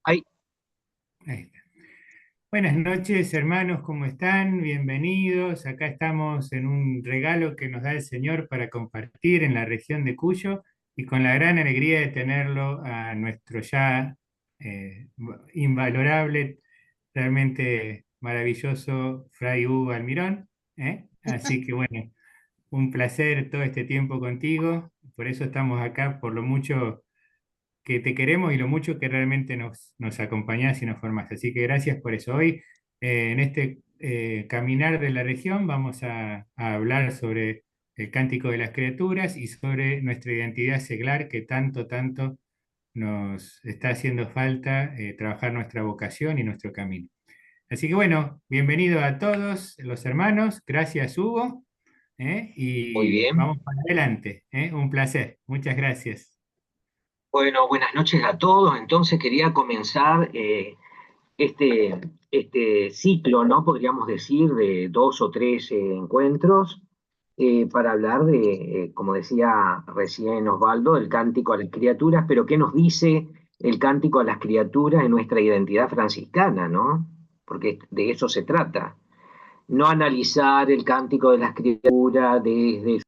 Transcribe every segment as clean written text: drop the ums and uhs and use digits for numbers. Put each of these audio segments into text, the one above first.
Ay, Ahí está. Buenas noches, hermanos, ¿cómo están? Bienvenidos. Acá estamos en un regalo que nos da el Señor para compartir en la región de Cuyo y con la gran alegría de tenerlo a nuestro ya eh, invalorable, realmente maravilloso Fray Hugo Almirón. Así que bueno, un placer todo este tiempo contigo. Por eso estamos acá, por lo mucho que te queremos y lo mucho que realmente nos acompañás y nos formás. Así que gracias por eso. Hoy, en este caminar de la región, vamos a hablar sobre el Cántico de las Criaturas y sobre nuestra identidad seglar que tanto nos está haciendo falta trabajar nuestra vocación y nuestro camino. Así que bueno, bienvenido a todos los hermanos. Gracias, Hugo. muy Y bien. vamos para adelante. Un placer. Muchas gracias. Bueno, buenas noches a todos. Entonces quería comenzar este ciclo, ¿no? Podríamos decir, de dos o tres encuentros para hablar de, como decía recién Osvaldo, el cántico a las criaturas, pero ¿qué nos dice el cántico a las criaturas en nuestra identidad franciscana, ¿no? Porque de eso se trata. No analizar el cántico de las criaturas desde.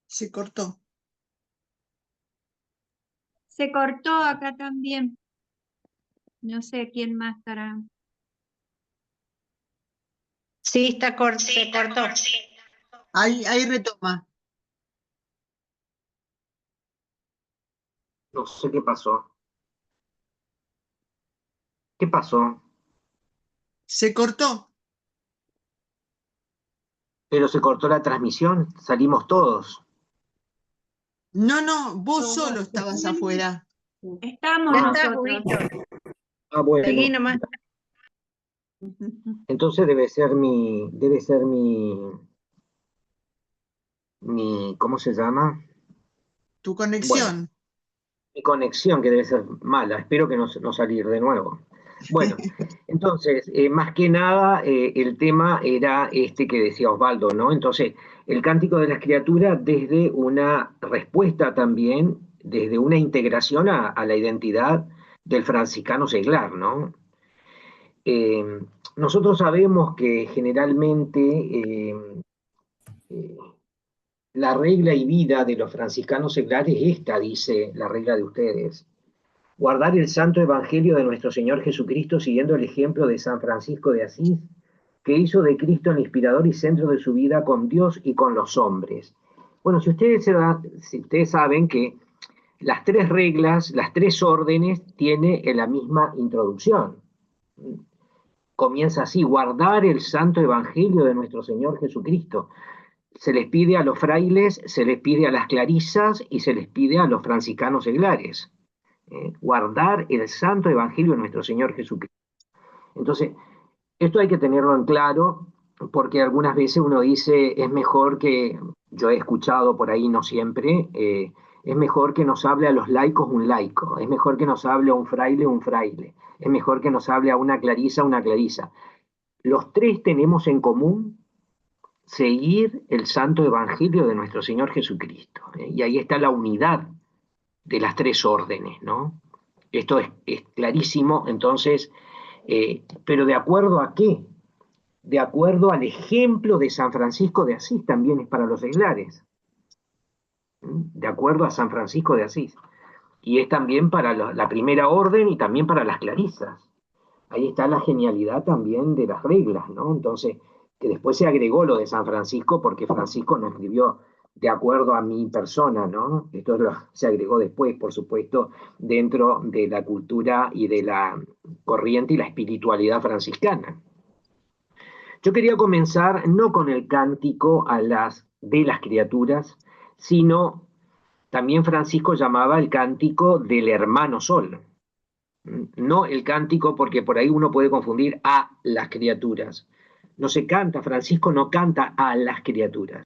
Se cortó. Se cortó acá también. No sé quién más estará. Sí, se cortó. Ahí retoma. No sé qué pasó. ¿Qué pasó? Se cortó. Pero se cortó la transmisión, salimos todos. No, vos solo estabas afuera. Estamos Ah, Está, nosotros. Huguito. Seguí bueno, nomás. entonces debe ser mi, ¿cómo se llama? Tu Bueno, conexión. mi conexión que debe ser mala, espero que no salir de nuevo. Bueno, entonces, más que nada, el tema era este que decía Osvaldo, ¿no? Entonces, el cántico de las criaturas desde una respuesta también, desde una integración a la identidad del franciscano seglar, ¿no? Eh, Nosotros sabemos que generalmente eh, la regla y vida de los franciscanos seglares es esta, dice la regla de ustedes. Guardar el santo evangelio de nuestro Señor Jesucristo siguiendo el ejemplo de San Francisco de Asís, que hizo de Cristo el inspirador y centro de su vida con Dios y con los hombres. Bueno, si ustedes saben que las tres reglas, las tres órdenes, tiene en la misma introducción. Comienza así: guardar el santo evangelio de nuestro Señor Jesucristo. Se les pide a los frailes, se les pide a las clarisas y se les pide a los franciscanos seglares. Guardar el santo evangelio de nuestro Señor Jesucristo. Entonces, esto hay que tenerlo en claro, porque algunas veces uno dice, es mejor que, yo he escuchado por ahí, no siempre, es mejor que nos hable a los laicos un laico, es mejor que nos hable a un fraile, es mejor que nos hable a una clarisa una clarisa. Los tres tenemos en común seguir el santo evangelio de nuestro Señor Jesucristo. Y ahí está la unidad de las tres órdenes, ¿no? Esto es clarísimo, entonces, pero ¿de acuerdo a qué? De acuerdo al ejemplo de San Francisco de Asís, también es para los seglares, de acuerdo a San Francisco de Asís. Y es también para la primera orden y también para las clarisas. Ahí está la genialidad también de las reglas, ¿no? Entonces, que después se agregó lo de San Francisco, porque Francisco no escribió de acuerdo a mi persona, ¿no? Se agregó después, por supuesto, dentro de la cultura y de la corriente y la espiritualidad franciscana. Yo quería comenzar no con el cántico de las criaturas, sino también Francisco llamaba el cántico del hermano sol. No el cántico, porque por ahí uno puede confundir a las criaturas. No se canta, Francisco no canta a las criaturas,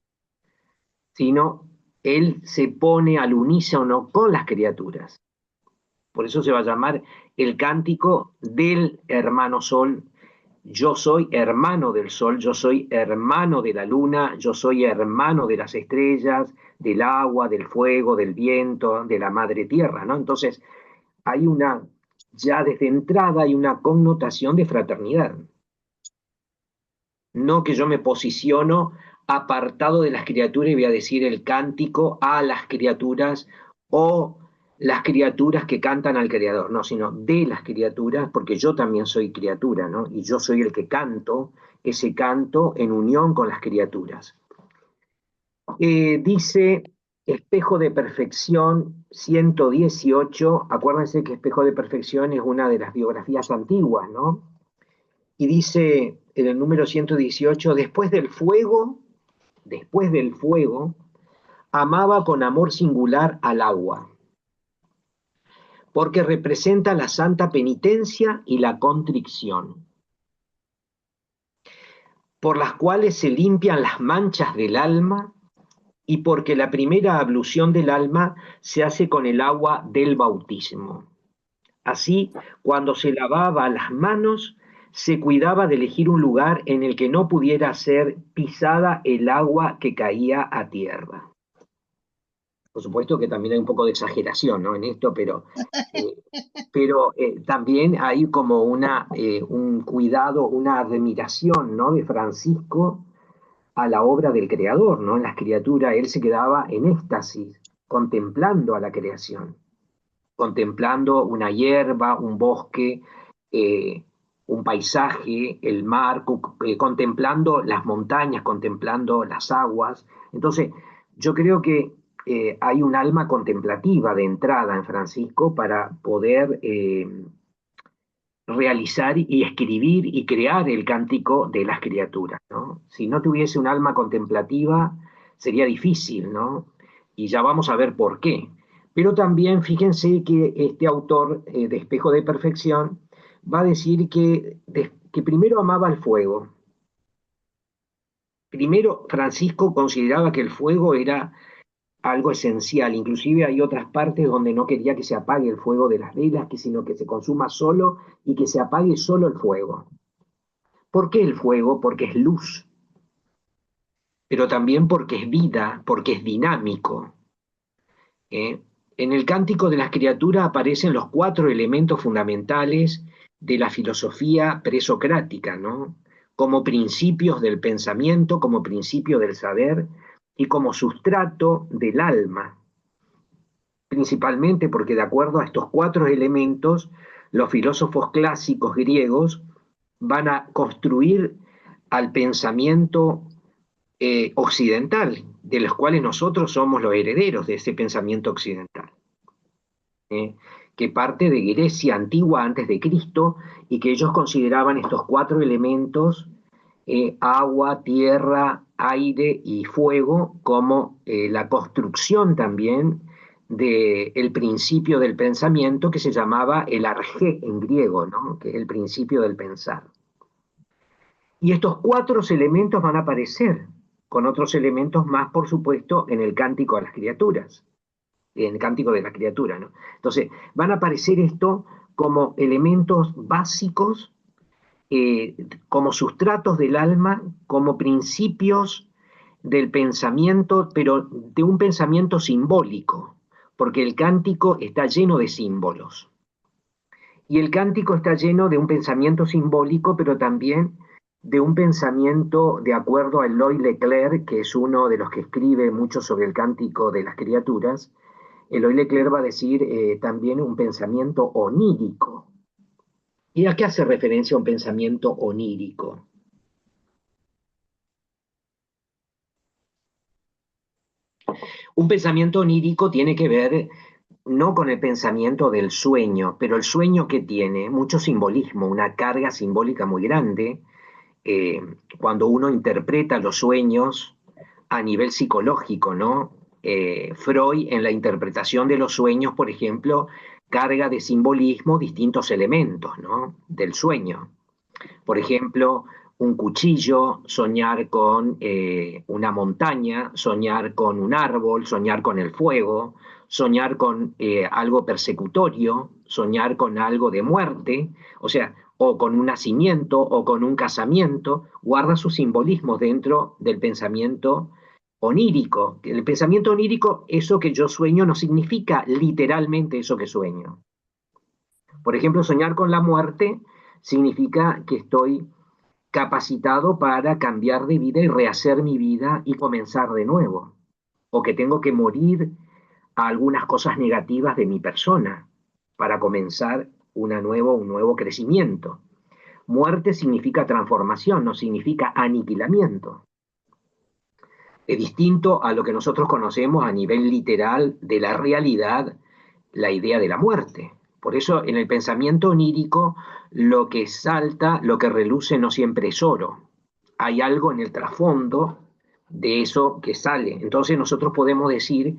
sino él se pone al unísono con las criaturas. Por eso se va a llamar el cántico del hermano sol, yo soy hermano del sol, yo soy hermano de la luna, yo soy hermano de las estrellas, del agua, del fuego, del viento, de la madre tierra, ¿no? Entonces, hay una, ya desde entrada hay una connotación de fraternidad. No que yo me posiciono apartado de las criaturas y voy a decir el cántico a las criaturas o las criaturas que cantan al Creador, no, sino de las criaturas, porque yo también soy criatura, ¿no? Y yo soy el que canto ese canto en unión con las criaturas. Dice Espejo de Perfección 118, acuérdense que Espejo de Perfección es una de las biografías antiguas, ¿no? Y dice en el número 118, después del fuego, amaba con amor singular al agua, porque representa la santa penitencia y la contrición, por las cuales se limpian las manchas del alma y porque la primera ablución del alma se hace con el agua del bautismo. Así, cuando se lavaba las manos, se cuidaba de elegir un lugar en el que no pudiera ser pisada el agua que caía a tierra. Por supuesto que también hay un poco de exageración, ¿no?, en esto, pero también hay como un cuidado, una admiración, ¿no?, de Francisco a la obra del Creador, ¿no? En las criaturas, él se quedaba en éxtasis, contemplando a la creación, contemplando una hierba, un bosque, un paisaje, el mar, contemplando las montañas, contemplando las aguas. Entonces, yo creo que hay un alma contemplativa de entrada en Francisco para poder realizar y escribir y crear el cántico de las criaturas, ¿no? Si no tuviese un alma contemplativa, sería difícil, ¿no? Y ya vamos a ver por qué. Pero también fíjense que este autor de Espejo de Perfección va a decir que primero amaba el fuego. Primero, Francisco consideraba que el fuego era algo esencial, inclusive hay otras partes donde no quería que se apague el fuego de las velas, sino que se consuma solo y que se apague solo el fuego. ¿Por qué el fuego? Porque es luz, pero también porque es vida, porque es dinámico. En el Cántico de las Criaturas aparecen los 4 elementos fundamentales de la filosofía presocrática, ¿no?, como principios del pensamiento, como principio del saber y como sustrato del alma. Principalmente porque de acuerdo a estos 4 elementos, los filósofos clásicos griegos van a construir al pensamiento occidental, de los cuales nosotros somos los herederos de ese pensamiento occidental, que parte de Grecia antigua antes de Cristo, y que ellos consideraban estos 4 elementos, agua, tierra, aire y fuego, como la construcción también del principio del pensamiento que se llamaba el arjé en griego, ¿no?, que es el principio del pensar. Y estos 4 elementos van a aparecer, con otros elementos más, por supuesto, en el Cántico a las Criaturas, en el Cántico de la Criatura, ¿no? Entonces, van a aparecer esto como elementos básicos, como sustratos del alma, como principios del pensamiento, pero de un pensamiento simbólico, porque el cántico está lleno de símbolos. Y el cántico está lleno de un pensamiento simbólico, pero también de un pensamiento, de acuerdo a Eloy Leclerc, que es uno de los que escribe mucho sobre el Cántico de las Criaturas. Eloy Leclerc va a decir también un pensamiento onírico. ¿Y a qué hace referencia un pensamiento onírico? Un pensamiento onírico tiene que ver no con el pensamiento del sueño, pero el sueño que tiene mucho simbolismo, una carga simbólica muy grande. Cuando uno interpreta los sueños a nivel psicológico, ¿no? Freud, en la interpretación de los sueños, por ejemplo, carga de simbolismo distintos elementos, ¿no?, del sueño. Por ejemplo, un cuchillo, soñar con una montaña, soñar con un árbol, soñar con el fuego, soñar con algo persecutorio, soñar con algo de muerte, o sea, o con un nacimiento, o con un casamiento, guarda sus simbolismos dentro del pensamiento onírico. El pensamiento onírico, eso que yo sueño, no significa literalmente eso que sueño. Por ejemplo, soñar con la muerte significa que estoy capacitado para cambiar de vida y rehacer mi vida y comenzar de nuevo. O que tengo que morir a algunas cosas negativas de mi persona para comenzar un nuevo crecimiento. Muerte significa transformación, no significa aniquilamiento. Es distinto a lo que nosotros conocemos a nivel literal de la realidad, la idea de la muerte. Por eso en el pensamiento onírico lo que salta, lo que reluce no siempre es oro. Hay algo en el trasfondo de eso que sale. Entonces nosotros podemos decir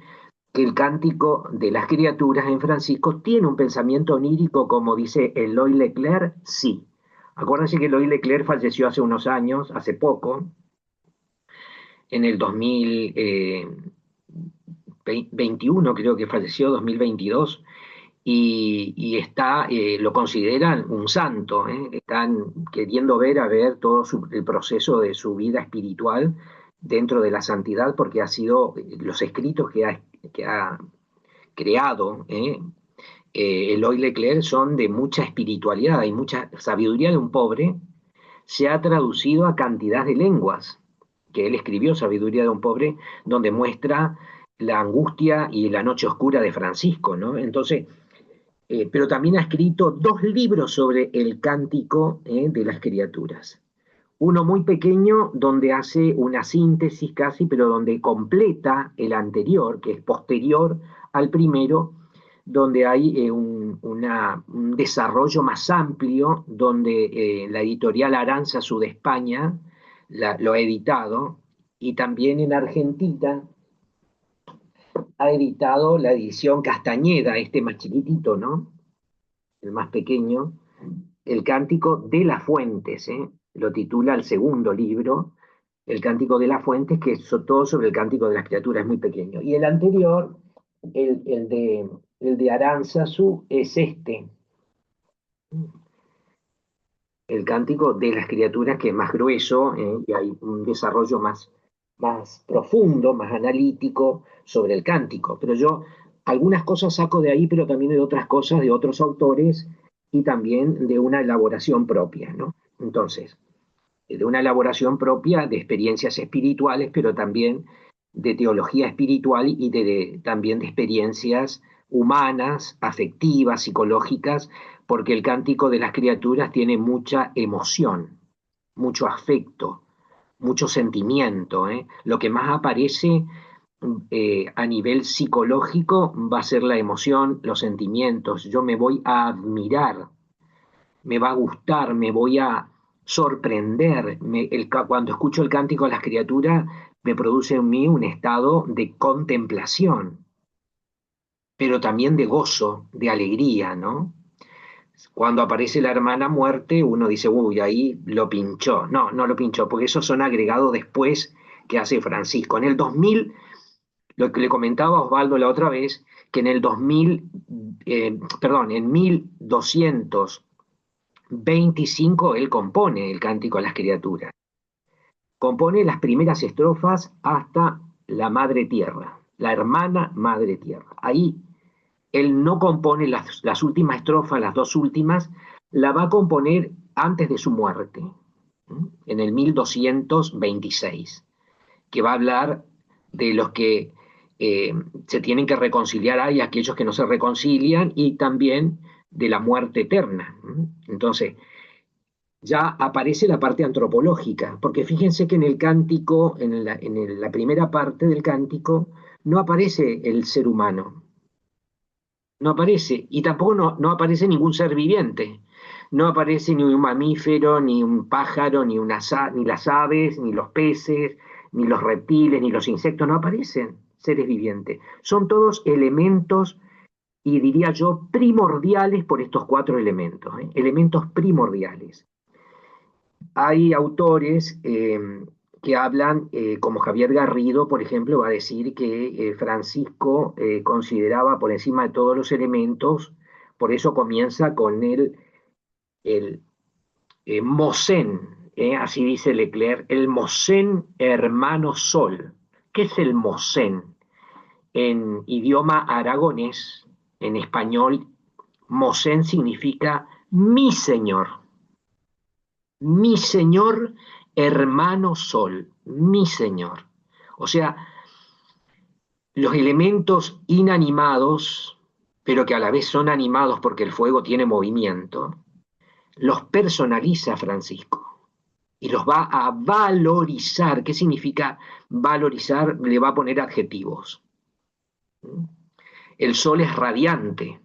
que el cántico de las criaturas en Francisco tiene un pensamiento onírico, como dice Eloy Leclerc, sí. Acuérdense que Eloy Leclerc falleció hace unos años, hace poco, en el 2021 creo que falleció, 2022, y lo consideran un santo, ¿eh? Están queriendo ver todo el proceso de su vida espiritual dentro de la santidad, porque ha sido los escritos que ha creado, Eloy Leclerc, son de mucha espiritualidad y mucha sabiduría de un pobre. Se ha traducido a cantidad de lenguas, que él escribió, Sabiduría de un pobre, donde muestra la angustia y la noche oscura de Francisco, ¿no? Entonces, pero también ha escrito 2 libros sobre el cántico de las criaturas. Uno muy pequeño donde hace una síntesis casi, pero donde completa el anterior, que es posterior al primero, donde hay un desarrollo más amplio, donde la editorial Aranzazu de España lo ha editado, y también en Argentina ha editado la edición Castañeda, este más chiquitito, ¿no? El más pequeño, el Cántico de las Fuentes, lo titula el segundo libro, el Cántico de las Fuentes, que es todo sobre el Cántico de las Criaturas, es muy pequeño. Y el anterior, el de Aranzazu, es este, el Cántico de las Criaturas, que es más grueso, y hay un desarrollo más profundo, más analítico sobre el cántico. Pero yo algunas cosas saco de ahí, pero también de otras cosas de otros autores y también de una elaboración propia, ¿no? Entonces, de una elaboración propia de experiencias espirituales, pero también de teología espiritual y también de experiencias humanas, afectivas, psicológicas, porque el cántico de las criaturas tiene mucha emoción, mucho afecto, mucho sentimiento. Lo que más aparece a nivel psicológico va a ser la emoción, los sentimientos. Yo me voy a admirar, me va a gustar, me voy a sorprender. Cuando escucho el cántico de las criaturas, me produce en mí un estado de contemplación, pero también de gozo, de alegría, ¿no? Cuando aparece la hermana muerte, uno dice, uy, ahí lo pinchó. No, no lo pinchó, porque esos son agregados después que hace Francisco. En el 2000, lo que le comentaba a Osvaldo la otra vez, que en el 2000, en 1225 él compone el Cántico a las Criaturas. Compone las primeras estrofas hasta la Madre Tierra, la hermana Madre Tierra. Ahí él no compone las últimas estrofas, las 2 últimas, la va a componer antes de su muerte, en el 1226, que va a hablar de los que se tienen que reconciliar, hay aquellos que no se reconcilian, y también de la muerte eterna. Entonces, ya aparece la parte antropológica, porque fíjense que en el cántico, en la primera parte del cántico, no aparece el ser humano, no aparece, y tampoco no aparece ningún ser viviente. No aparece ni un mamífero, ni un pájaro, ni las aves, ni los peces, ni los reptiles, ni los insectos, no aparecen seres vivientes. Son todos elementos, y diría yo, primordiales por estos 4 elementos, elementos primordiales. Hay autores que hablan, como Javier Garrido, por ejemplo, va a decir que Francisco consideraba por encima de todos los elementos, por eso comienza con el Mosén, así dice Leclerc, el Mosén hermano Sol. ¿Qué es el Mosén? En idioma aragonés, en español, Mosén significa mi señor hermano Sol, mi señor. O sea, los elementos inanimados, pero que a la vez son animados porque el fuego tiene movimiento, los personaliza Francisco y los va a valorizar. ¿Qué significa valorizar? Le va a poner adjetivos. El sol es radiante,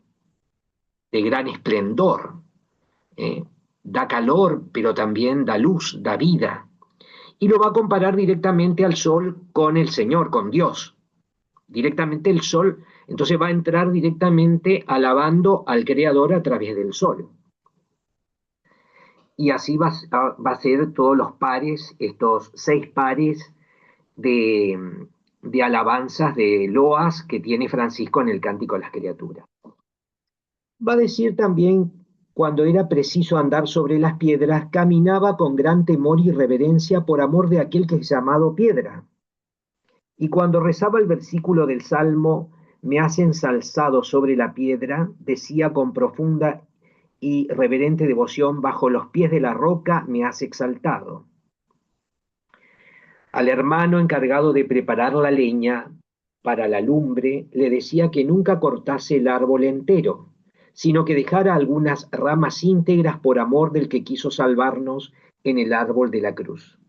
de gran esplendor, da calor, pero también da luz, da vida. Y lo va a comparar directamente al sol con el Señor, con Dios. Directamente el sol, entonces va a entrar directamente alabando al Creador a través del sol. Y así va a ser todos los pares, estos 6 pares de alabanzas, de loas que tiene Francisco en el Cántico de las Criaturas. Va a decir también, cuando era preciso andar sobre las piedras, caminaba con gran temor y reverencia por amor de aquel que es llamado piedra. Y cuando rezaba el versículo del Salmo, me has ensalzado sobre la piedra, decía con profunda y reverente devoción, bajo los pies de la roca me has exaltado. Al hermano encargado de preparar la leña para la lumbre, le decía que nunca cortase el árbol entero, sino que dejara algunas ramas íntegras por amor del que quiso salvarnos en el árbol de la cruz.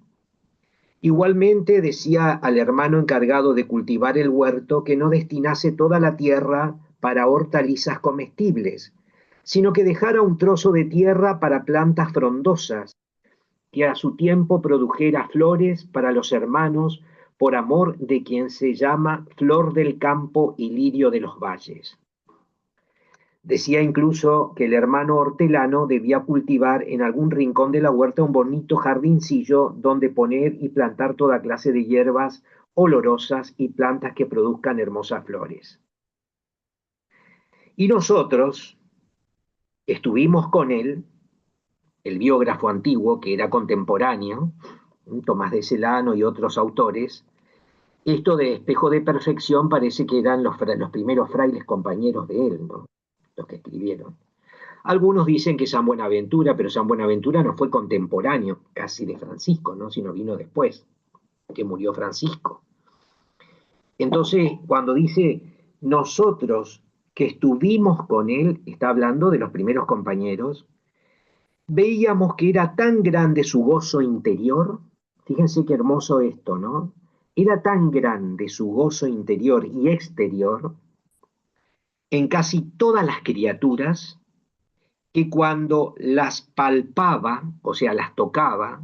Igualmente decía al hermano encargado de cultivar el huerto que no destinase toda la tierra para hortalizas comestibles, sino que dejara un trozo de tierra para plantas frondosas, que a su tiempo produjera flores para los hermanos, por amor de quien se llama flor del campo y lirio de los valles. Decía incluso que el hermano hortelano debía cultivar en algún rincón de la huerta un bonito jardincillo donde poner y plantar toda clase de hierbas olorosas y plantas que produzcan hermosas flores. Y nosotros estuvimos con él, el biógrafo antiguo que era contemporáneo, Tomás de Celano y otros autores. Esto de espejo de perfección parece que eran los primeros frailes compañeros de él, ¿no? Los que escribieron. Algunos dicen que San Buenaventura, pero San Buenaventura no fue contemporáneo casi de Francisco, ¿no? Sino vino después, que murió Francisco. Entonces, cuando dice nosotros que estuvimos con él, está hablando de los primeros compañeros, veíamos que era tan grande su gozo interior, fíjense qué hermoso esto, ¿no? Era tan grande su gozo interior y exterior en casi todas las criaturas, que cuando las palpaba, o sea, las tocaba,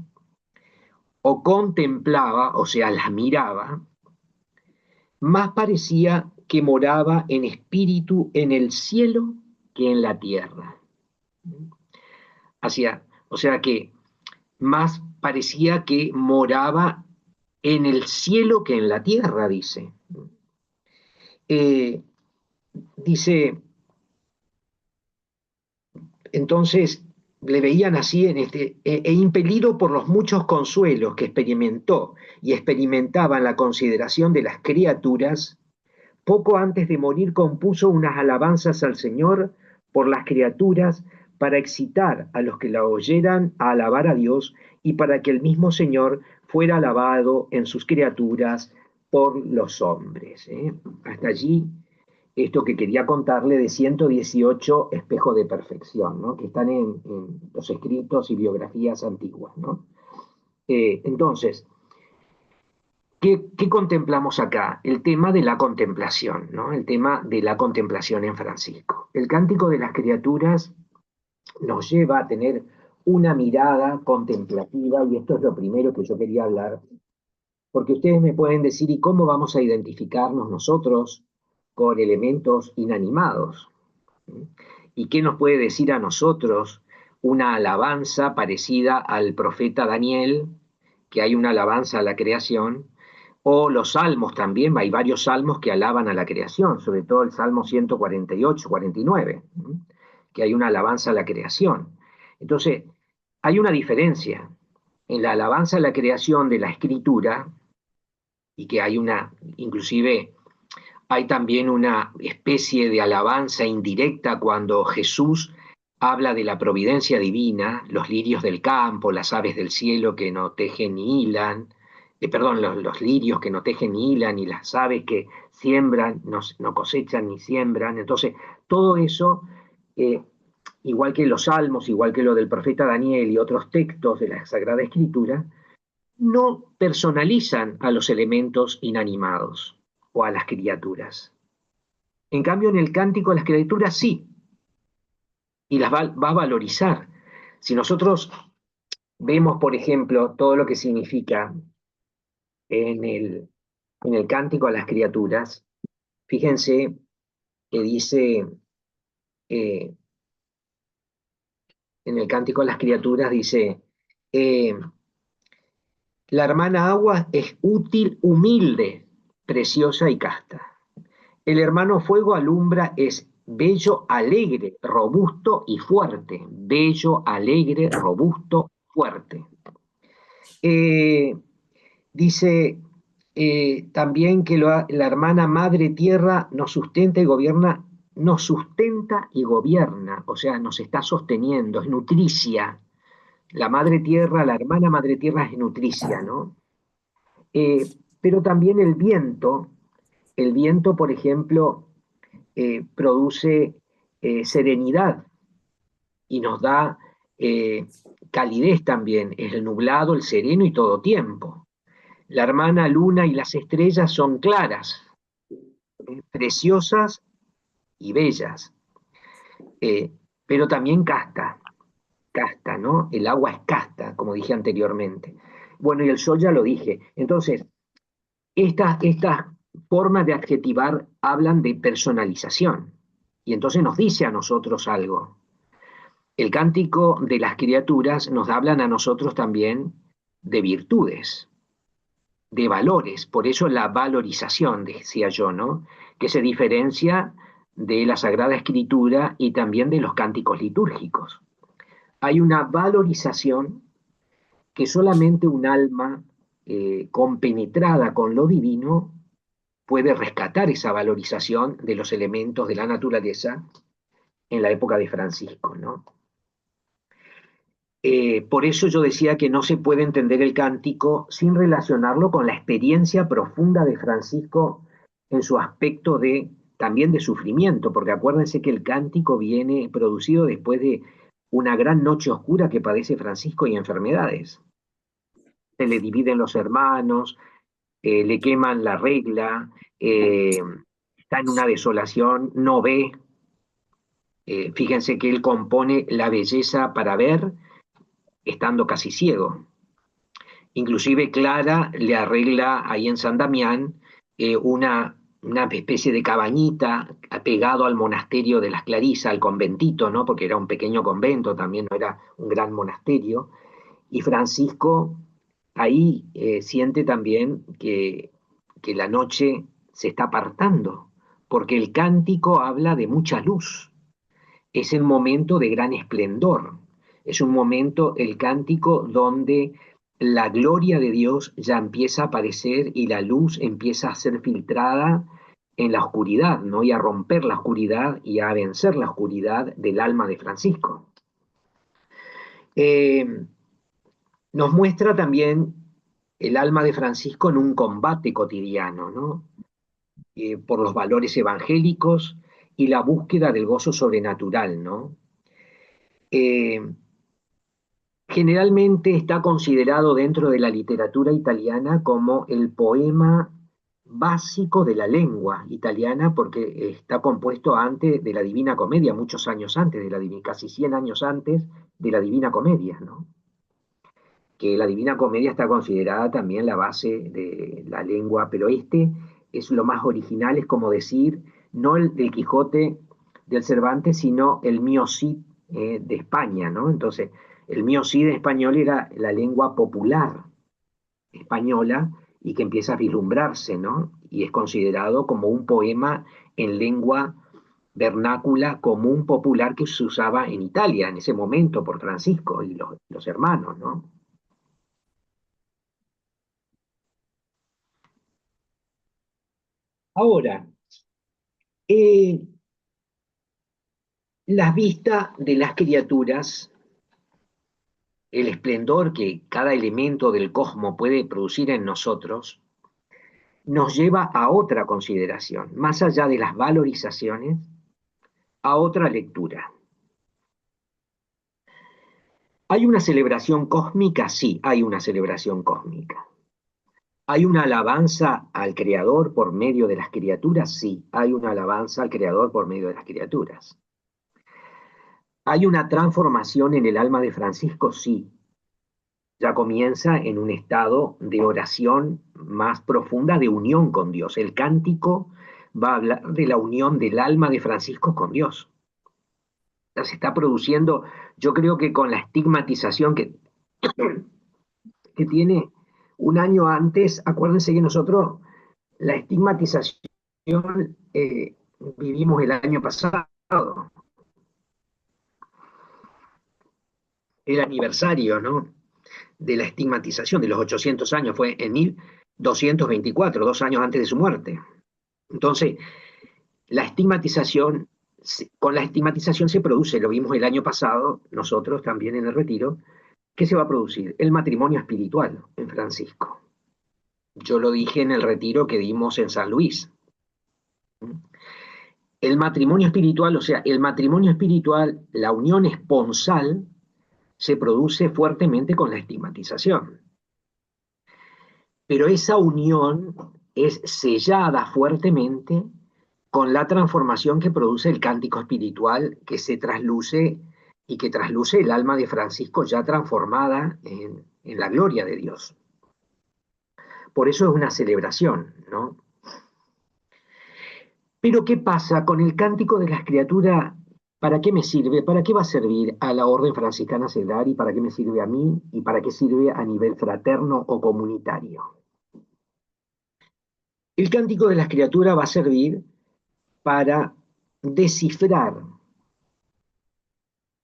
o contemplaba, o sea, las miraba, más parecía que moraba en espíritu en el cielo que en la tierra. O sea que más parecía que moraba en el cielo que en la tierra, dice. Dice, entonces le veían así e impelido por los muchos consuelos que experimentó y experimentaba en la consideración de las criaturas, poco antes de morir compuso unas alabanzas al Señor por las criaturas para excitar a los que la oyeran a alabar a Dios y para que el mismo Señor fuera alabado en sus criaturas por los hombres. Hasta allí esto que quería contarle de 118 espejos de perfección, ¿no? Que están en los escritos y biografías antiguas, ¿no? Entonces, ¿qué contemplamos acá? El tema de la contemplación, ¿no? El tema de la contemplación en Francisco. El Cántico de las Criaturas nos lleva a tener una mirada contemplativa, y esto es lo primero que yo quería hablar, porque ustedes me pueden decir, ¿y cómo vamos a identificarnos nosotros con elementos inanimados? ¿Y qué nos puede decir a nosotros una alabanza parecida al profeta Daniel, que hay una alabanza a la creación? O los salmos también, hay varios salmos que alaban a la creación, sobre todo el Salmo 148, 49, que hay una alabanza a la creación. Entonces, Hay una diferencia en la alabanza a la creación de la Escritura, y que hay inclusive hay también una especie de alabanza indirecta cuando Jesús habla de la providencia divina, los lirios del campo, las aves del cielo que no tejen ni hilan, perdón, los lirios que no tejen ni hilan, y las aves que siembran, no cosechan ni siembran. Entonces, todo eso, igual que los salmos, igual que lo del profeta Daniel y otros textos de la Sagrada Escritura, no personalizan a los elementos inanimados o a las criaturas. En cambio, en el cántico las criaturas sí, y las va a valorizar. Si nosotros vemos, por ejemplo, todo lo que significa en el cántico a las criaturas, fíjense que dice, en el cántico a las criaturas dice, la hermana agua es útil, humilde, preciosa y casta. El hermano fuego alumbra, es bello, alegre, robusto y fuerte. Bello, alegre, robusto, fuerte. Dice también que la hermana madre tierra nos sustenta y gobierna, o sea, nos está sosteniendo, es nutricia. La madre tierra, la hermana madre tierra es nutricia, ¿no? Pero también el viento, por ejemplo, produce serenidad y nos da calidez también, es el nublado, el sereno y todo tiempo. La hermana luna y las estrellas son claras, preciosas y bellas, pero también casta, ¿no? El agua es casta, como dije anteriormente. Bueno, y el sol ya lo dije. Entonces, estas formas de adjetivar hablan de personalización, y entonces nos dice a nosotros algo. El cántico de las criaturas nos hablan a nosotros también de virtudes, de valores, por eso la valorización, decía yo, ¿no? Que se diferencia de la Sagrada Escritura y también de los cánticos litúrgicos. Hay una valorización que solamente un alma compenetrada con lo divino puede rescatar esa valorización de los elementos de la naturaleza en la época de Francisco, ¿no? Por eso yo decía que no se puede entender el cántico sin relacionarlo con la experiencia profunda de Francisco en su aspecto también de sufrimiento, porque acuérdense que el cántico viene producido después de una gran noche oscura que padece Francisco y enfermedades. Se le dividen los hermanos, le queman la regla, está en una desolación, no ve. Fíjense que él compone la belleza para ver, estando casi ciego. Inclusive Clara le arregla ahí en San Damián una especie de cabañita pegado al monasterio de las Clarisas, al conventito, ¿no? Porque era un pequeño convento, también no era un gran monasterio. Y Francisco ahí siente también que la noche se está apartando, porque el cántico habla de mucha luz. Es el momento de gran esplendor. Es un momento, el cántico, donde la gloria de Dios ya empieza a aparecer y la luz empieza a ser filtrada en la oscuridad, ¿no? Y a romper la oscuridad y a vencer la oscuridad del alma de Francisco. Nos muestra también el alma de Francisco en un combate cotidiano, ¿no? Por los valores evangélicos y la búsqueda del gozo sobrenatural, ¿no? Generalmente está considerado dentro de la literatura italiana como el poema básico de la lengua italiana, porque está compuesto antes de la Divina Comedia, muchos años antes de la Divina, casi 100 años antes de la Divina Comedia, ¿no? Que la Divina Comedia está considerada también la base de la lengua, pero este es lo más original, es como decir, no el del Quijote del Cervantes, sino el Mio Cid de España, ¿no? Entonces, el Mio Cid en español era la lengua popular española y que empieza a vislumbrarse, ¿no? Y es considerado como un poema en lengua vernácula común popular que se usaba en Italia en ese momento por Francisco y los hermanos, ¿no? Ahora, la vista de las criaturas, el esplendor que cada elemento del cosmos puede producir en nosotros, nos lleva a otra consideración, más allá de las valorizaciones, a otra lectura. ¿Hay una celebración cósmica? Sí, hay una celebración cósmica. ¿Hay una alabanza al Creador por medio de las criaturas? Sí, hay una alabanza al Creador por medio de las criaturas. ¿Hay una transformación en el alma de Francisco? Sí. Ya comienza en un estado de oración más profunda, de unión con Dios. El cántico va a hablar de la unión del alma de Francisco con Dios. Ya se está produciendo, yo creo que con la estigmatización que tiene un año antes, acuérdense que nosotros la estigmatización vivimos el año pasado, el aniversario, ¿no?, de la estigmatización de los 800 años, fue en 1224, 2 años antes de su muerte. Entonces, con la estigmatización se produce, lo vimos el año pasado, nosotros también en el retiro, ¿qué se va a producir? El matrimonio espiritual en Francisco. Yo lo dije en el retiro que dimos en San Luis. El matrimonio espiritual, o sea, el matrimonio espiritual, la unión esponsal, se produce fuertemente con la estigmatización. Pero esa unión es sellada fuertemente con la transformación que produce el cántico espiritual que se trasluce y que trasluce el alma de Francisco ya transformada en la gloria de Dios. Por eso es una celebración, ¿no? Pero ¿qué pasa con el cántico de las criaturas? ¿Para qué me sirve? ¿Para qué va a servir a la Orden Franciscana Seglar? ¿Y para qué me sirve a mí? ¿Y para qué sirve a nivel fraterno o comunitario? El cántico de las criaturas va a servir para descifrar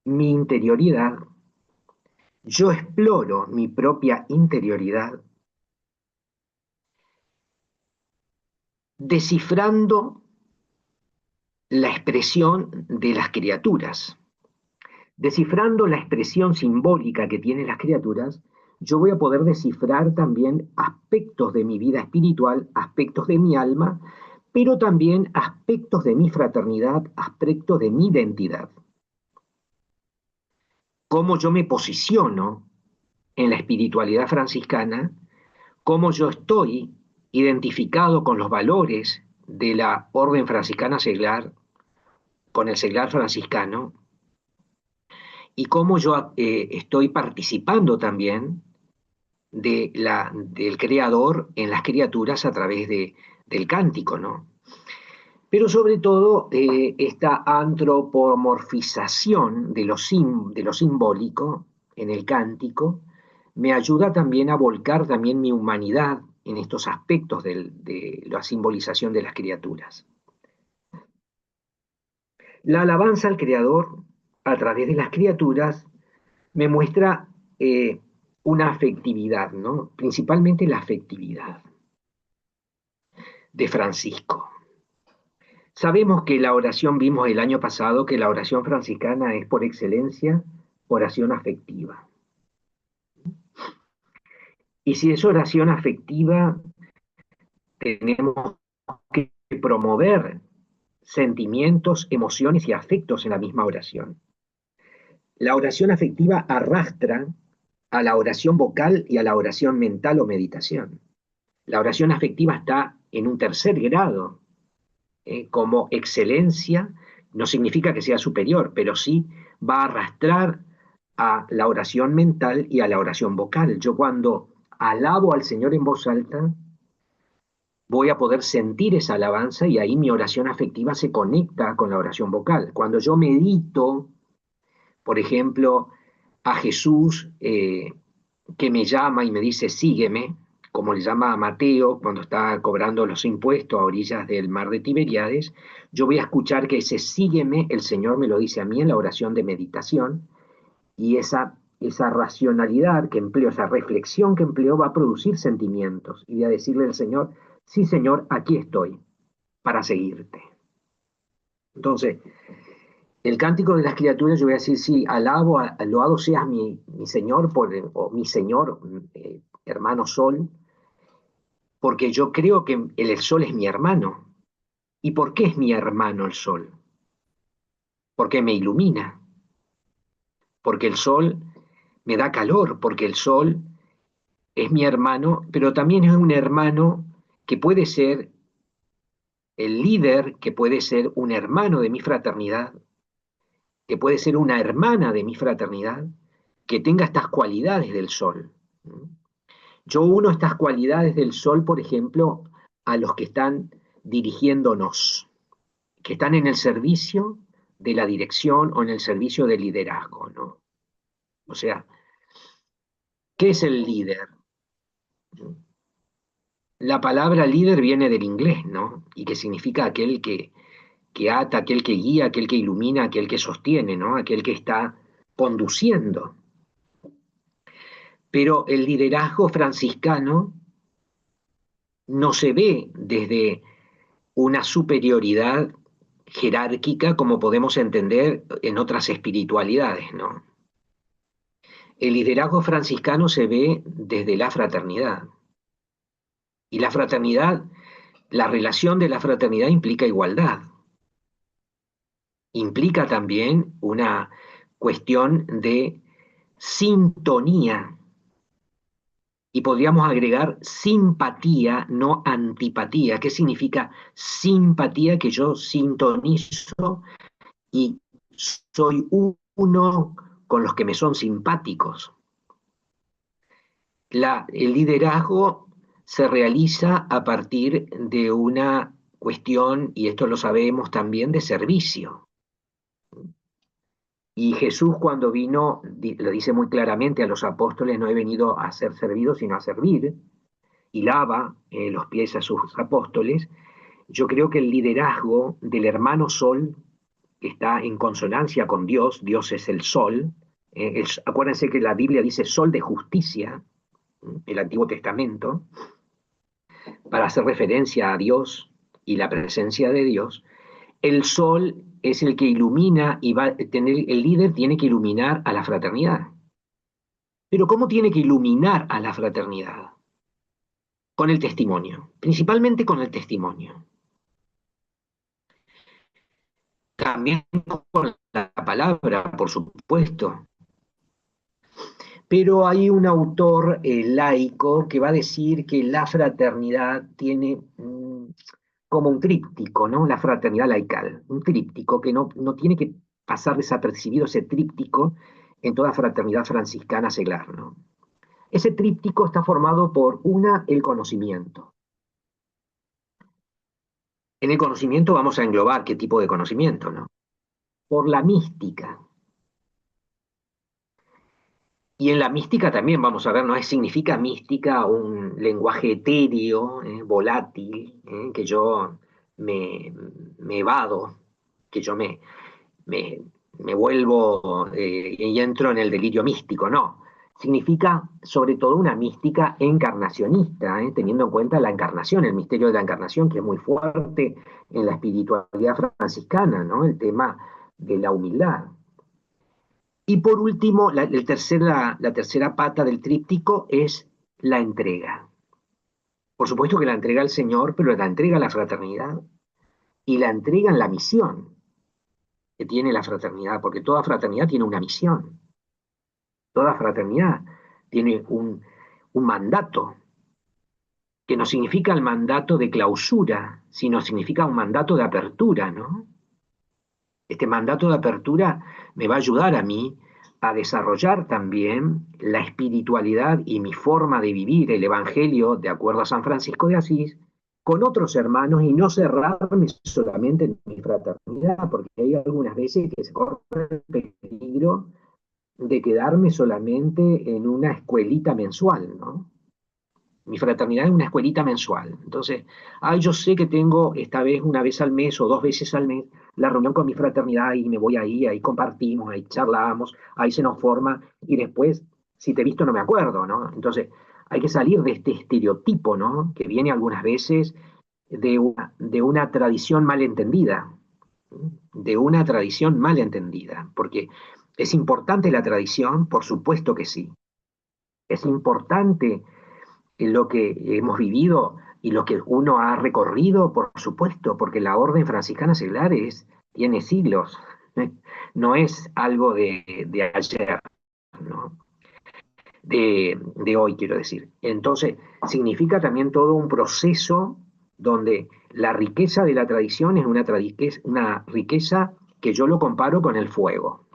mi interioridad. Yo exploro mi propia interioridad, descifrando la expresión de las criaturas. Descifrando la expresión simbólica que tienen las criaturas, yo voy a poder descifrar también aspectos de mi vida espiritual, aspectos de mi alma, pero también aspectos de mi fraternidad, aspectos de mi identidad. Cómo yo me posiciono en la espiritualidad franciscana, cómo yo estoy identificado con los valores de la Orden Franciscana Seglar, con el Seglar franciscano, y cómo yo estoy participando también del Creador en las criaturas a través del cántico, ¿no? Pero sobre todo esta antropomorfización de lo simbólico en el cántico me ayuda también a volcar también mi humanidad en estos aspectos de la simbolización de las criaturas. La alabanza al Creador a través de las criaturas me muestra una afectividad, ¿no? Principalmente la afectividad de Francisco. Sabemos que la oración, vimos el año pasado, que la oración franciscana es por excelencia oración afectiva. Y si es oración afectiva, tenemos que promover sentimientos, emociones y afectos en la misma oración. La oración afectiva arrastra a la oración vocal y a la oración mental o meditación. La oración afectiva está en un tercer grado, como excelencia, no significa que sea superior, pero sí va a arrastrar a la oración mental y a la oración vocal. Yo cuando alabo al Señor en voz alta, voy a poder sentir esa alabanza y ahí mi oración afectiva se conecta con la oración vocal. Cuando yo medito, por ejemplo, a Jesús que me llama y me dice, sígueme, como le llama a Mateo cuando está cobrando los impuestos a orillas del mar de Tiberíades, yo voy a escuchar que ese sígueme, el Señor me lo dice a mí en la oración de meditación, y esa racionalidad que empleo, esa reflexión que empleo va a producir sentimientos, y voy a decirle al Señor, sí Señor, aquí estoy, para seguirte. Entonces, el cántico de las criaturas, yo voy a decir, sí, loado seas mi Señor, o mi Señor, hermano Sol, porque yo creo que el Sol es mi hermano. ¿Y por qué es mi hermano el Sol? Porque me ilumina, porque el Sol me da calor, porque el Sol es mi hermano, pero también es un hermano que puede ser el líder, que puede ser un hermano de mi fraternidad, que puede ser una hermana de mi fraternidad, que tenga estas cualidades del Sol. Yo uno estas cualidades del Sol, por ejemplo, a los que están dirigiéndonos, que están en el servicio de la dirección o en el servicio del liderazgo, ¿no? O sea, ¿qué es el líder? La palabra líder viene del inglés, ¿no? Y que significa aquel que ata, aquel que guía, aquel que ilumina, aquel que sostiene, ¿no? Aquel que está conduciendo. Pero el liderazgo franciscano no se ve desde una superioridad jerárquica como podemos entender en otras espiritualidades, ¿no? El liderazgo franciscano se ve desde la fraternidad. Y la fraternidad, la relación de la fraternidad implica igualdad. Implica también una cuestión de sintonía. Y podríamos agregar simpatía, no antipatía. ¿Qué significa simpatía? Que yo sintonizo y soy uno con los que me son simpáticos. El liderazgo se realiza a partir de una cuestión, y esto lo sabemos también, de servicio. Y Jesús cuando vino, lo dice muy claramente a los apóstoles, no he venido a ser servido, sino a servir, y lava los pies a sus apóstoles. Yo creo que el liderazgo del hermano Sol está en consonancia con Dios. Dios es el Sol. Acuérdense que la Biblia dice Sol de justicia, el Antiguo Testamento, para hacer referencia a Dios y la presencia de Dios. El Sol es el que ilumina y va a tener, el líder tiene que iluminar a la fraternidad. Pero ¿cómo tiene que iluminar a la fraternidad? Con el testimonio, principalmente con el testimonio. También con la palabra, por supuesto. Pero hay un autor laico que va a decir que la fraternidad tiene como un tríptico, ¿no? La fraternidad laical, un tríptico que no tiene que pasar desapercibido ese tríptico en toda fraternidad franciscana seglar, ¿no? Ese tríptico está formado por el conocimiento. En el conocimiento vamos a englobar qué tipo de conocimiento, ¿no? Por la mística. Y en la mística también vamos a ver, ¿no? Significa mística un lenguaje etéreo, volátil, que yo me evado, que yo me vuelvo y entro en el delirio místico, no. Significa sobre todo una mística encarnacionista, teniendo en cuenta la encarnación, el misterio de la encarnación, que es muy fuerte en la espiritualidad franciscana, ¿no? El tema de la humildad. Y por último, la tercera pata del tríptico es la entrega. Por supuesto que la entrega al Señor, pero la entrega a la fraternidad y la entrega en la misión que tiene la fraternidad, porque toda fraternidad tiene una misión. Toda fraternidad tiene un mandato, que no significa el mandato de clausura, sino significa un mandato de apertura, ¿no? Este mandato de apertura me va a ayudar a mí a desarrollar también la espiritualidad y mi forma de vivir el Evangelio de acuerdo a San Francisco de Asís con otros hermanos y no cerrarme solamente en mi fraternidad, porque hay algunas veces que se corre el peligro de quedarme solamente en una escuelita mensual, ¿no? Mi fraternidad es una escuelita mensual. Entonces, yo sé que tengo esta vez, una vez al mes o 2 veces al mes, la reunión con mi fraternidad y me voy ahí compartimos, ahí charlamos, ahí se nos forma y después, si te he visto no me acuerdo, ¿no? Entonces, hay que salir de este estereotipo, ¿no? Que viene algunas veces de una tradición mal entendida, de una tradición mal entendida, porque es importante la tradición, por supuesto que sí. Es importante lo que hemos vivido y lo que uno ha recorrido, por supuesto, porque la orden franciscana seglar tiene siglos, no es algo de ayer, ¿no? De hoy, quiero decir. Entonces, significa también todo un proceso donde la riqueza de la tradición es una riqueza que yo lo comparo con el fuego.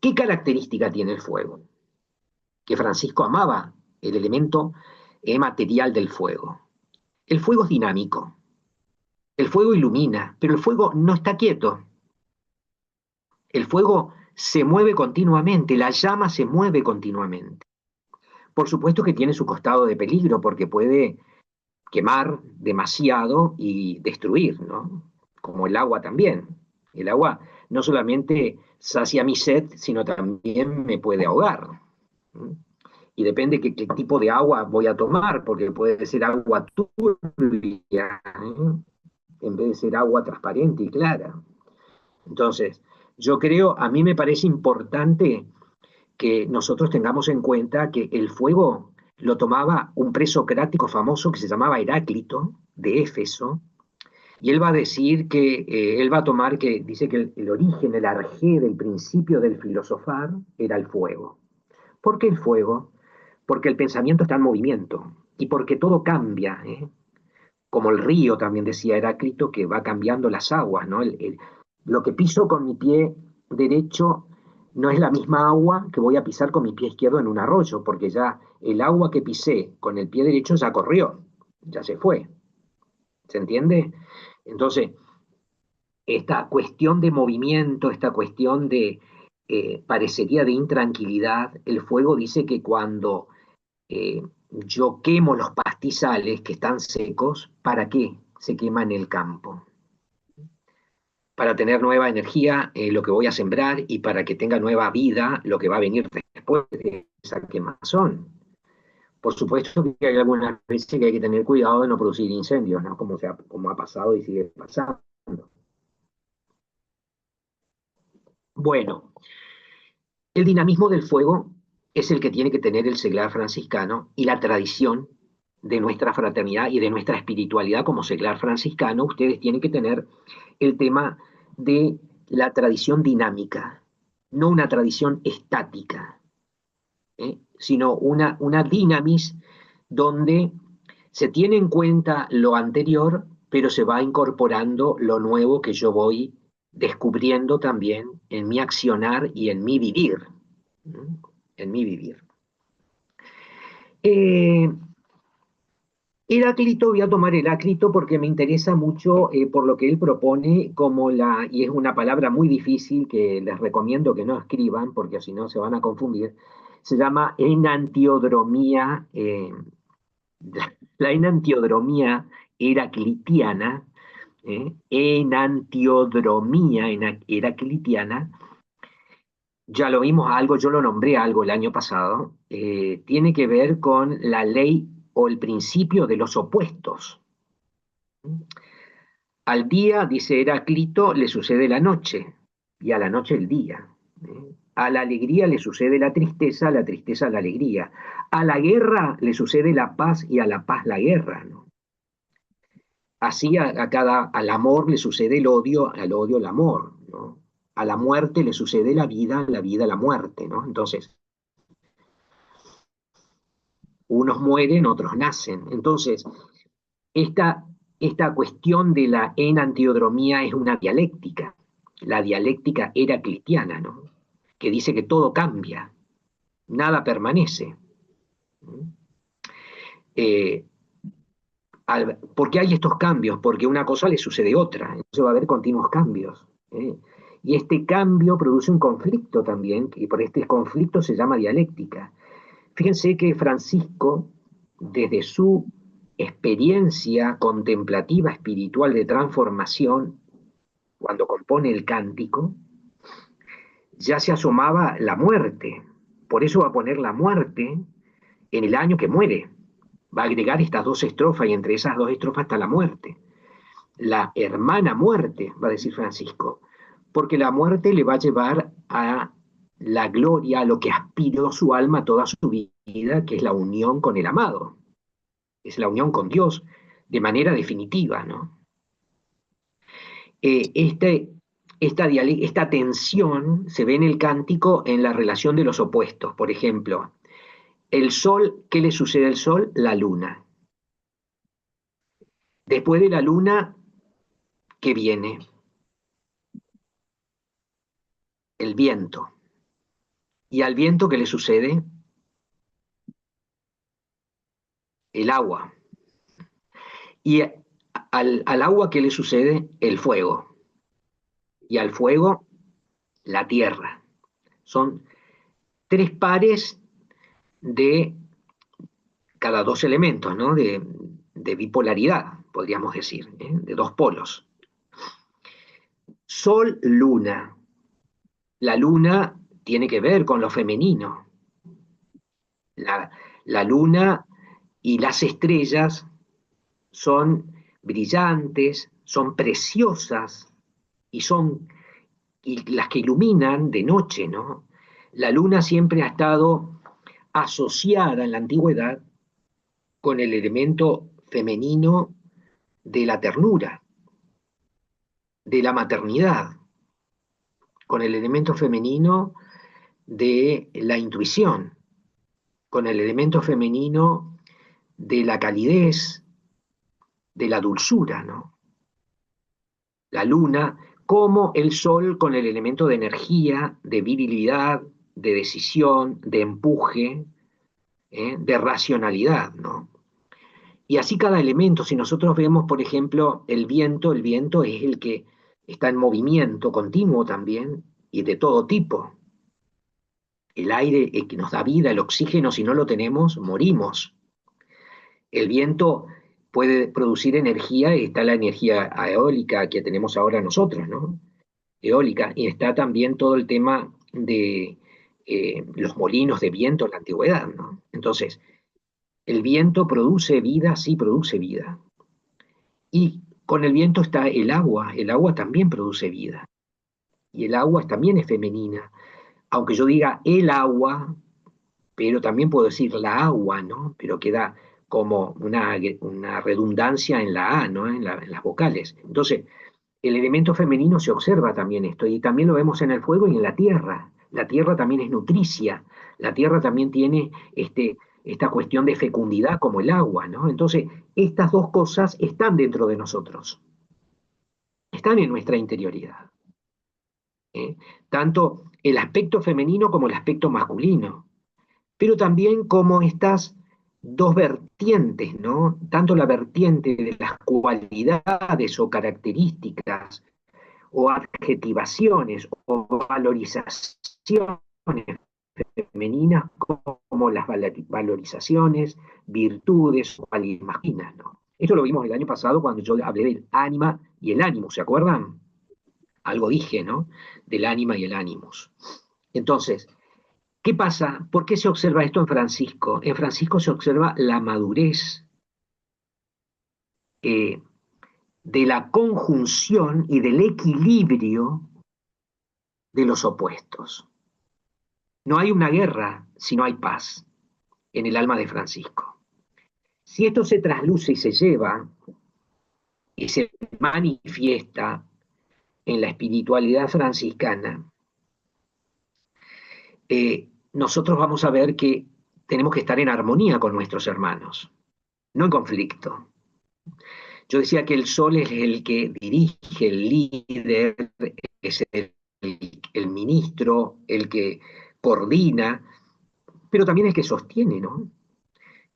¿Qué característica tiene el fuego? Que Francisco amaba el elemento material del fuego. El fuego es dinámico, el fuego ilumina, pero el fuego no está quieto. El fuego se mueve continuamente, la llama se mueve continuamente. Por supuesto que tiene su costado de peligro porque puede quemar demasiado y destruir, ¿no? Como el agua también. El agua no solamente sacia mi sed, sino también me puede ahogar. Y depende qué tipo de agua voy a tomar, porque puede ser agua turbia, en vez de ser agua transparente y clara. Entonces, yo creo, a mí me parece importante que nosotros tengamos en cuenta que el fuego lo tomaba un presocrático famoso que se llamaba Heráclito, de Éfeso, y él va a decir que, él va a tomar que, dice que el origen, el arjé del principio del filosofar era el fuego. ¿Por qué el fuego? Porque el pensamiento está en movimiento y porque todo cambia, como el río, también decía Heráclito, que va cambiando las aguas, ¿no? Lo que piso con mi pie derecho no es la misma agua que voy a pisar con mi pie izquierdo en un arroyo, porque ya el agua que pisé con el pie derecho ya corrió, ya se fue. ¿Se entiende? Entonces, esta cuestión de movimiento, esta cuestión de parecería de intranquilidad, el fuego dice que cuando yo quemo los pastizales que están secos, ¿para qué se quema en el campo? Para tener nueva energía lo que voy a sembrar y para que tenga nueva vida lo que va a venir después de esa quemazón. Por supuesto que hay algunas veces que hay que tener cuidado de no producir incendios, ¿no? Como ha pasado y sigue pasando. Bueno, el dinamismo del fuego es el que tiene que tener el seglar franciscano y la tradición de nuestra fraternidad y de nuestra espiritualidad como seglar franciscano. Ustedes tienen que tener el tema de la tradición dinámica, no una tradición estática, sino una dinamis donde se tiene en cuenta lo anterior, pero se va incorporando lo nuevo que yo voy descubriendo también en mi accionar y en mi vivir. En mi vivir. Heráclito, voy a tomar Heráclito porque me interesa mucho por lo que él propone, y es una palabra muy difícil que les recomiendo que no escriban porque si no se van a confundir, se llama enantiodromía, la enantiodromía heraclitiana, enantiodromía heraclitiana, ya lo vimos algo, yo lo nombré algo el año pasado, tiene que ver con la ley o el principio de los opuestos. Al día, dice Heráclito, le sucede la noche, y a la noche el día. A la alegría le sucede la tristeza la alegría. A la guerra le sucede la paz y a la paz la guerra, ¿no? Así al amor le sucede el odio, al odio el amor, ¿no? A la muerte le sucede la vida la muerte, ¿no? Entonces, unos mueren, otros nacen. Entonces, esta cuestión de la enantiodromía es una dialéctica, la dialéctica heraclitiana, ¿no? Que dice que todo cambia, nada permanece. ¿Por qué hay estos cambios? Porque una cosa le sucede a otra, entonces va a haber continuos cambios. Y este cambio produce un conflicto también, y por este conflicto se llama dialéctica. Fíjense que Francisco desde su experiencia contemplativa espiritual de transformación, cuando compone el cántico, ya se asomaba la muerte. Por eso va a poner la muerte en el año que muere. Va a agregar estas dos estrofas y entre esas dos estrofas está la muerte. La hermana muerte, va a decir Francisco, porque la muerte le va a llevar a la gloria, a lo que aspiró su alma toda su vida, que es la unión con el amado, es la unión con Dios de manera definitiva, ¿no? Esta tensión se ve en el cántico en la relación de los opuestos. Por ejemplo, el sol, ¿qué le sucede al sol? La luna. Después de la luna, ¿qué viene? El viento. ¿Y al viento qué le sucede? El agua. ¿Y al agua qué le sucede? El fuego. Y al fuego, la tierra. Son tres pares de cada dos elementos, ¿no? De bipolaridad, podríamos decir, ¿eh? De dos polos. Sol, luna. La luna tiene que ver con lo femenino. La luna y las estrellas son brillantes, son preciosas y son las que iluminan de noche, ¿no? La luna siempre ha estado asociada en la antigüedad con el elemento femenino de la ternura, de la maternidad, con el elemento femenino de la intuición, con el elemento femenino de la calidez, de la dulzura, ¿no? La luna, como el sol con el elemento de energía, de virilidad, de decisión, de empuje, de racionalidad, ¿no? Y así cada elemento, si nosotros vemos, por ejemplo, el viento es el que está en movimiento continuo también, y de todo tipo. El aire que nos da vida, el oxígeno, si no lo tenemos, morimos. El viento puede producir energía, y está la energía eólica que tenemos ahora nosotros, ¿no? Eólica, y está también todo el tema de los molinos de viento en la antigüedad, ¿no? Entonces, el viento produce vida, sí produce vida. Y con el viento está el agua también produce vida. Y el agua también es femenina. Aunque yo diga el agua, pero también puedo decir la agua, ¿no? Pero queda como una redundancia en la A, ¿no? En las vocales. Entonces, el elemento femenino se observa también esto, y también lo vemos en el fuego y en la tierra. La tierra también es nutricia, la tierra también tiene esta cuestión de fecundidad como el agua, ¿no? Entonces, estas dos cosas están dentro de nosotros, están en nuestra interioridad, ¿eh? Tanto el aspecto femenino como el aspecto masculino, pero también como estas dos vertientes, ¿no? Tanto la vertiente de las cualidades o características o adjetivaciones o valorizaciones femeninas como las valorizaciones, virtudes o cualidades masculinas, ¿no? Esto lo vimos el año pasado cuando yo hablé del ánima y el ánimo, ¿se acuerdan? Algo dije, ¿no? Del ánima y el ánimos. Entonces, ¿qué pasa? ¿Por qué se observa esto en Francisco? En Francisco se observa la madurez de la conjunción y del equilibrio de los opuestos. No hay una guerra si no hay paz en el alma de Francisco. Si esto se trasluce y se lleva y se manifiesta en la espiritualidad franciscana, nosotros vamos a ver que tenemos que estar en armonía con nuestros hermanos, no en conflicto. Yo decía que el sol es el que dirige, el líder, es el ministro, el que coordina, pero también el que sostiene, ¿no?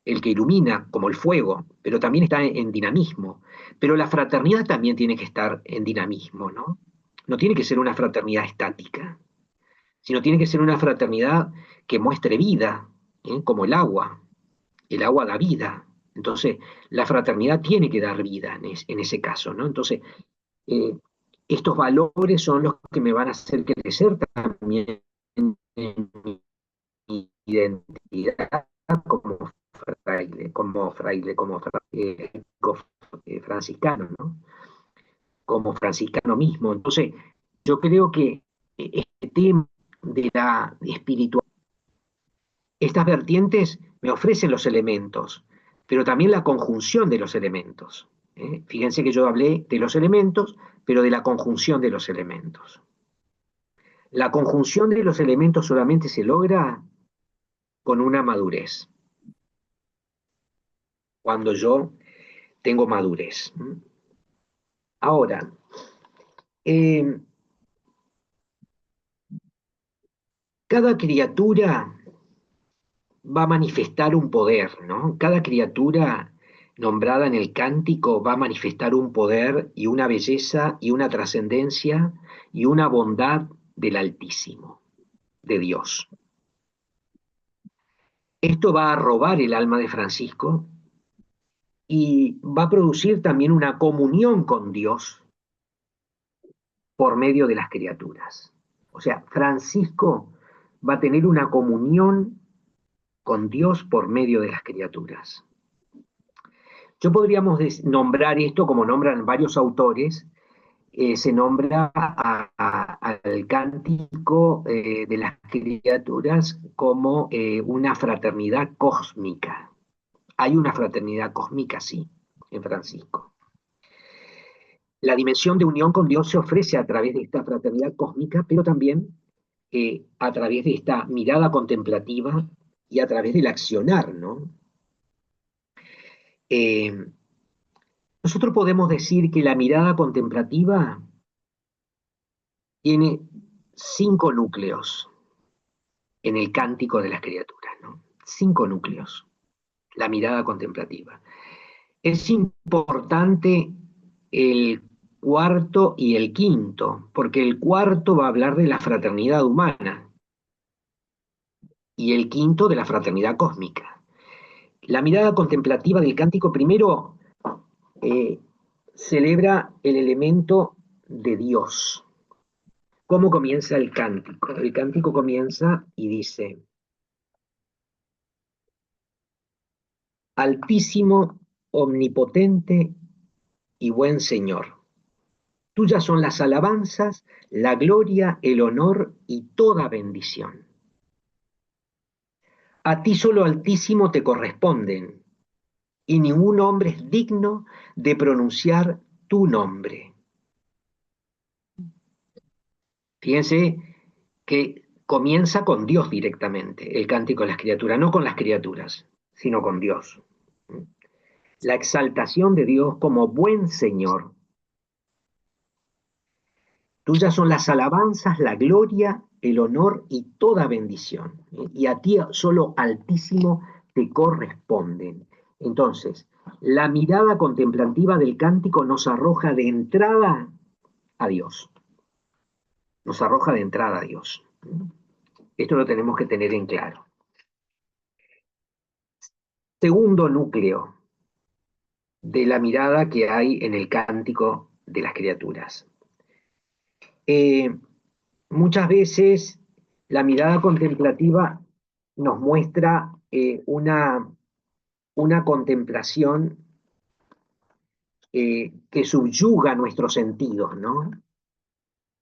El que ilumina, como el fuego, pero también está en dinamismo. Pero la fraternidad también tiene que estar en dinamismo, ¿no? No tiene que ser una fraternidad estática, sino tiene que ser una fraternidad que muestre vida, ¿eh? Como el agua. el agua da vida. Entonces, la fraternidad tiene que dar vida en ese caso, ¿no? Entonces, estos valores son los que me van a hacer crecer también en mi identidad como fraile, franciscano, ¿no? Como franciscano mismo. Entonces, yo creo que este tema de la espiritualidad, estas vertientes me ofrecen los elementos, pero también la conjunción de los elementos. Fíjense que yo hablé de los elementos, pero de la conjunción de los elementos. La conjunción de los elementos solamente se logra con una madurez. Cuando yo tengo madurez. Ahora, cada criatura va a manifestar un poder, ¿no? Cada criatura nombrada en el cántico va a manifestar un poder y una belleza y una trascendencia y una bondad del Altísimo, de Dios. Esto va a robar el alma de Francisco y va a producir también una comunión con Dios por medio de las criaturas. O sea, Francisco va a tener una comunión con Dios por medio de las criaturas. Yo podríamos nombrar esto como nombran varios autores, se nombra al cántico de las criaturas como una fraternidad cósmica. Hay una fraternidad cósmica, sí, en Francisco. La dimensión de unión con Dios se ofrece a través de esta fraternidad cósmica, pero también a través de esta mirada contemplativa y a través del accionar, ¿no? Nosotros podemos decir que la mirada contemplativa tiene 5 núcleos en el cántico de las criaturas, ¿no? 5 núcleos, la mirada contemplativa. Es importante el cuarto y el quinto, porque el cuarto va a hablar de la fraternidad humana y el quinto de la fraternidad cósmica. La mirada contemplativa del cántico primero celebra el elemento de Dios. ¿Cómo comienza el cántico? El cántico comienza y dice: Altísimo, omnipotente y buen Señor, tuyas son las alabanzas, la gloria, el honor y toda bendición. A ti solo, Altísimo, te corresponden, y ningún hombre es digno de pronunciar tu nombre. Fíjense que comienza con Dios directamente, el cántico de las criaturas, no con las criaturas, sino con Dios. La exaltación de Dios como buen Señor. Tuyas son las alabanzas, la gloria, el honor y toda bendición. Y a ti solo, Altísimo, te corresponden. Entonces, la mirada contemplativa del cántico nos arroja de entrada a Dios. Nos arroja de entrada a Dios. Esto lo tenemos que tener en claro. Segundo núcleo de la mirada que hay en el cántico de las criaturas. Muchas veces la mirada contemplativa nos muestra una contemplación que subyuga nuestros sentidos, ¿no?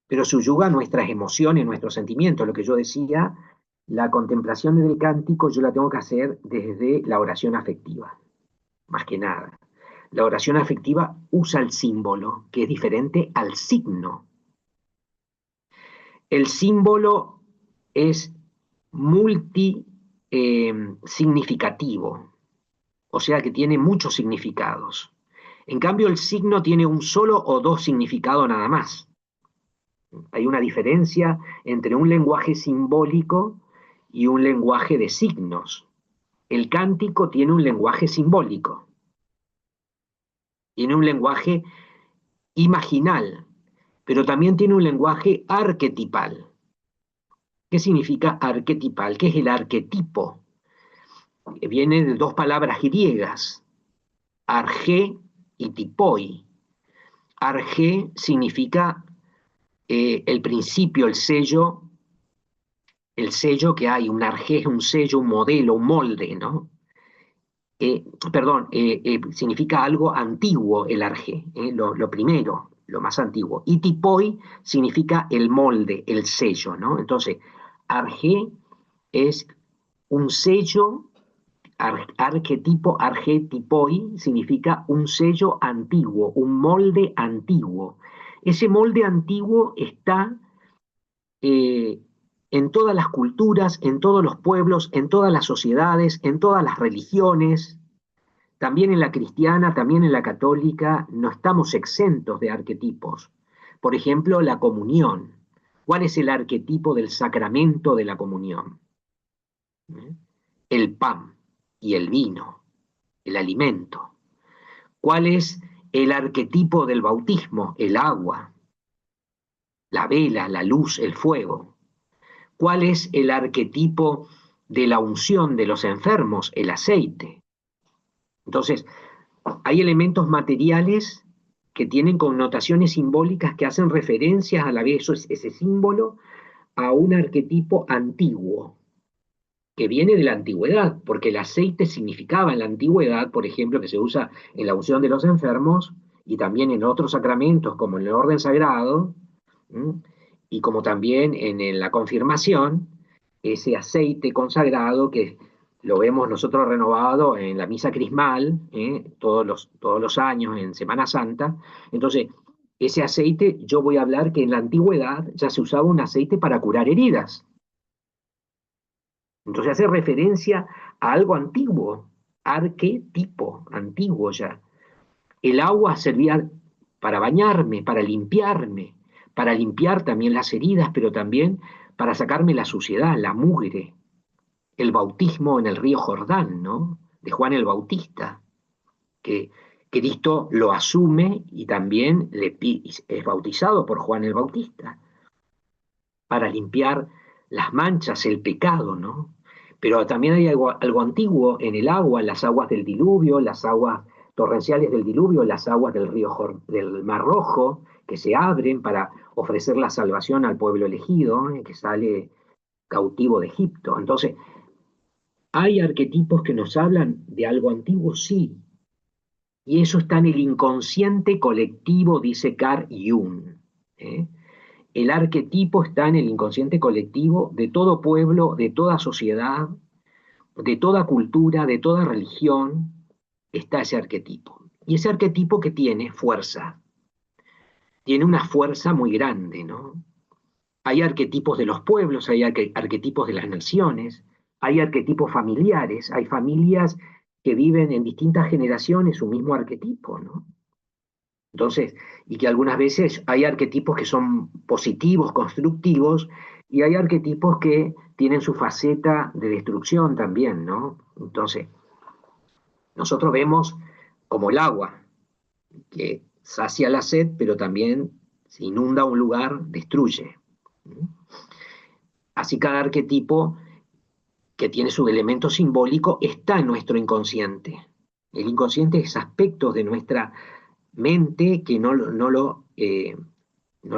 Pero subyuga nuestras emociones, nuestros sentimientos. Lo que yo decía, la contemplación del cántico yo la tengo que hacer desde la oración afectiva, más que nada. La oración afectiva usa el símbolo, que es diferente al signo. El símbolo es multisignificativo, o sea que tiene muchos significados. En cambio, el signo tiene un solo o dos significados nada más. Hay una diferencia entre un lenguaje simbólico y un lenguaje de signos. El cántico tiene un lenguaje simbólico, tiene un lenguaje imaginal, pero también tiene un lenguaje arquetipal. ¿Qué significa arquetipal? ¿Qué es el arquetipo? viene de dos palabras griegas, argé y tipoi. Argé significa el principio, el sello que hay. Un argé es un sello, un modelo, un molde, ¿no? Significa algo antiguo el arjé, lo primero, lo más antiguo. Y tipoi significa el molde, el sello, ¿no? Entonces, arjé es un sello, arquetipo, arjetipoi significa un sello antiguo, un molde antiguo. Ese molde antiguo está eh, en todas las culturas, en todos los pueblos, en todas las sociedades, en todas las religiones. También en la cristiana, también en la católica, no estamos exentos de arquetipos. Por ejemplo, la comunión. ¿Cuál es el arquetipo del sacramento de la comunión? El pan y el vino, el alimento. ¿Cuál es el arquetipo del bautismo? El agua, la vela, la luz, el fuego. ¿Cuál es el arquetipo de la unción de los enfermos? El aceite. Entonces, hay elementos materiales que tienen connotaciones simbólicas que hacen referencias a la vez, eso es ese símbolo, a un arquetipo antiguo, que viene de la antigüedad, porque el aceite significaba en la antigüedad, por ejemplo, que se usa en la unción de los enfermos y también en otros sacramentos como en el orden sagrado, ¿m? Y como también en la confirmación, ese aceite consagrado que lo vemos nosotros renovado en la misa crismal, todos los años en Semana Santa. Entonces, ese aceite, yo voy a hablar que en la antigüedad ya se usaba un aceite para curar heridas. Entonces hace referencia a algo antiguo, arquetipo, antiguo ya. El agua servía para bañarme, para limpiar también las heridas, pero también para sacarme la suciedad, la mugre. El bautismo en el río Jordán, ¿no? De Juan el Bautista, que Cristo lo asume y también es bautizado por Juan el Bautista, para limpiar las manchas, el pecado, ¿no? Pero también hay algo antiguo en el agua, las aguas del diluvio, las aguas torrenciales del diluvio, las aguas del del Mar Rojo, que se abren para ofrecer la salvación al pueblo elegido, que sale cautivo de Egipto. Entonces, ¿hay arquetipos que nos hablan de algo antiguo? Sí. Y eso está en el inconsciente colectivo, dice Carl Jung. ¿eh? El arquetipo está en el inconsciente colectivo de todo pueblo, de toda sociedad, de toda cultura, de toda religión, está ese arquetipo. Y ese arquetipo que tiene fuerza, tiene una fuerza muy grande, ¿no? Hay arquetipos de los pueblos, hay arquetipos de las naciones, hay arquetipos familiares, hay familias que viven en distintas generaciones un mismo arquetipo, ¿no? Entonces, y que algunas veces hay arquetipos que son positivos, constructivos, y hay arquetipos que tienen su faceta de destrucción también, ¿no? Entonces, nosotros vemos como el agua, que sacia la sed, pero también si inunda un lugar, destruye. Así cada arquetipo que tiene su elemento simbólico está en nuestro inconsciente. El inconsciente es aspectos de nuestra mente que no lo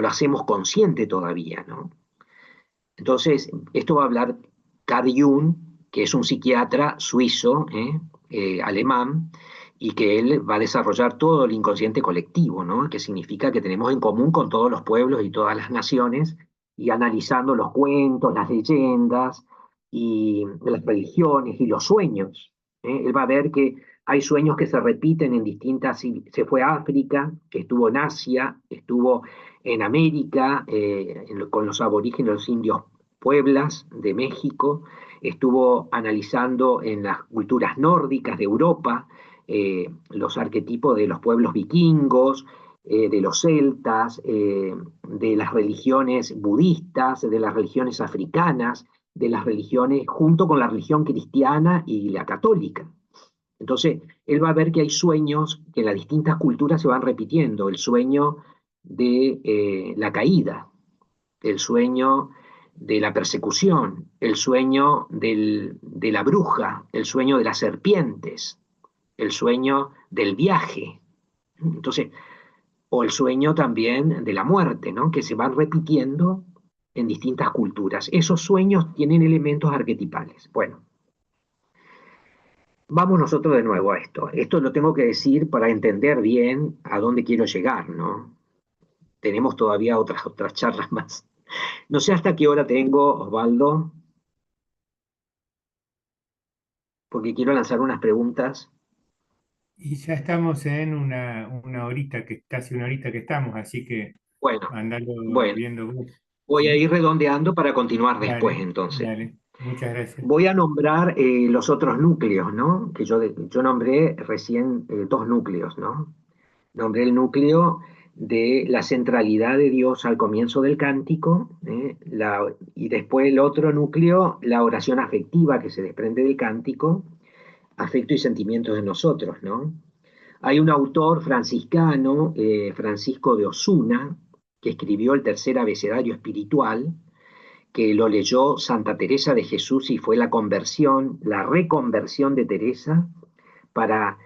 hacemos consciente todavía, ¿no? Entonces, esto va a hablar Carl Jung, que es un psiquiatra suizo, alemán, y que él va a desarrollar todo el inconsciente colectivo, ¿no? Que significa que tenemos en común con todos los pueblos y todas las naciones, y analizando los cuentos, las leyendas, y las religiones y los sueños. Él va a ver que hay sueños que se repiten en distintas, se fue a África, estuvo en Asia, estuvo en América, con los aborígenes, los indios Pueblas de México, estuvo analizando en las culturas nórdicas de Europa, los arquetipos de los pueblos vikingos, de los celtas, de las religiones budistas, de las religiones africanas, de las religiones, junto con la religión cristiana y la católica. Entonces, él va a ver que hay sueños que en las distintas culturas se van repitiendo. El sueño de la caída, el sueño de la persecución, el sueño de la bruja, el sueño de las serpientes, el sueño del viaje. Entonces, o el sueño también de la muerte, ¿no? Que se van repitiendo en distintas culturas. Esos sueños tienen elementos arquetipales. Bueno, vamos nosotros de nuevo a esto. Esto lo tengo que decir para entender bien a dónde quiero llegar, ¿no? Tenemos todavía otras charlas más. No sé hasta qué hora tengo, Osvaldo, porque quiero lanzar unas preguntas. Y ya estamos en una horita, casi una horita que estamos, así que Bueno, andalo bueno, viendo vos. voy a ¿Sí? ir redondeando para continuar después, Dale, entonces. dale. Muchas gracias. Voy a nombrar los otros núcleos, ¿no? Que yo nombré recién 2 núcleos, ¿no? Nombré el núcleo de la centralidad de Dios al comienzo del cántico, y después el otro núcleo, la oración afectiva que se desprende del cántico, afecto y sentimientos de nosotros, ¿no? Hay un autor franciscano, Francisco de Osuna, que escribió el tercer abecedario espiritual, que lo leyó Santa Teresa de Jesús y fue la conversión, la reconversión de Teresa para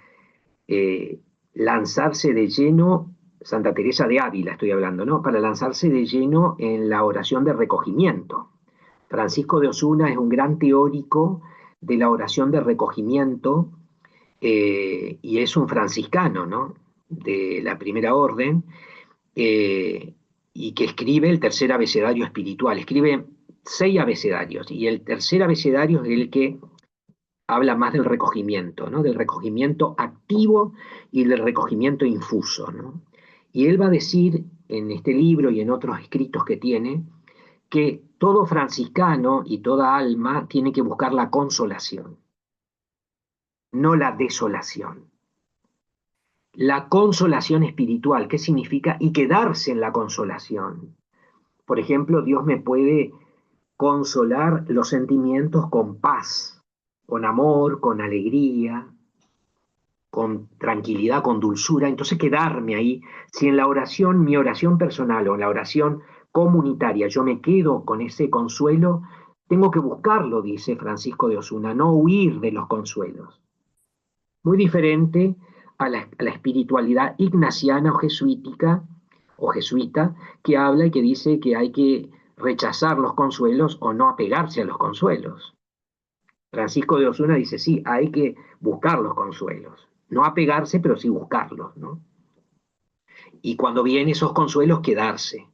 eh, lanzarse de lleno, Santa Teresa de Ávila estoy hablando, ¿no? Para lanzarse de lleno en la oración de recogimiento. Francisco de Osuna es un gran teórico de la oración de recogimiento, y es un franciscano, ¿no? De la primera orden, eh, y que escribe el tercer abecedario espiritual. Escribe 6 abecedarios, y el tercer abecedario es el que habla más del recogimiento, ¿no? Del recogimiento activo y del recogimiento infuso, ¿no? Y él va a decir en este libro y en otros escritos que tiene que todo franciscano y toda alma tiene que buscar la consolación, no la desolación. La consolación espiritual, ¿qué significa? Y quedarse en la consolación. Por ejemplo, Dios me puede consolar los sentimientos con paz, con amor, con alegría, con tranquilidad, con dulzura. Entonces quedarme ahí. Si en la oración, mi oración personal o en la oración comunitaria, yo me quedo con ese consuelo, tengo que buscarlo, dice Francisco de Osuna, no huir de los consuelos. Muy diferente a la espiritualidad ignaciana o jesuítica o jesuita, que habla y que dice que hay que rechazar los consuelos o no apegarse a los consuelos. Francisco de Osuna dice, sí, hay que buscar los consuelos, no apegarse, pero sí buscarlos, ¿no? Y cuando vienen esos consuelos, quedarse,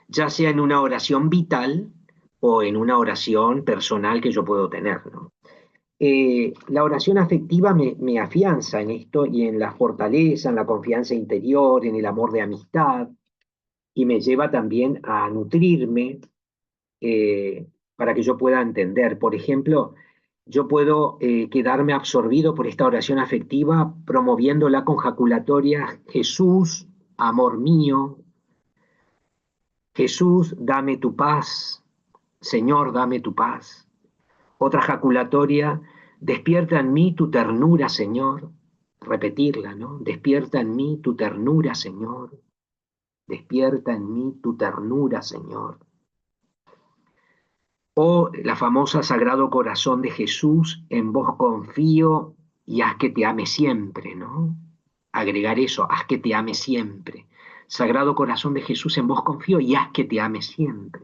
ya sea en una oración vital o en una oración personal que yo puedo tener, ¿no? La oración afectiva me afianza en esto y en la fortaleza, en la confianza interior, en el amor de amistad, y me lleva también a nutrirme, para que yo pueda entender. Por ejemplo, yo puedo quedarme absorbido por esta oración afectiva promoviéndola con jaculatorias: Jesús, amor mío; Jesús, dame tu paz; Señor, dame tu paz. Otra jaculatoria: despierta en mí tu ternura, Señor. Repetirla, ¿no? Despierta en mí tu ternura, Señor. Despierta en mí tu ternura, Señor. O la famosa Sagrado Corazón de Jesús, en vos confío y haz que te ame siempre, ¿no? Agregar eso, haz que te ame siempre. Sagrado Corazón de Jesús, en vos confío y haz que te ame siempre.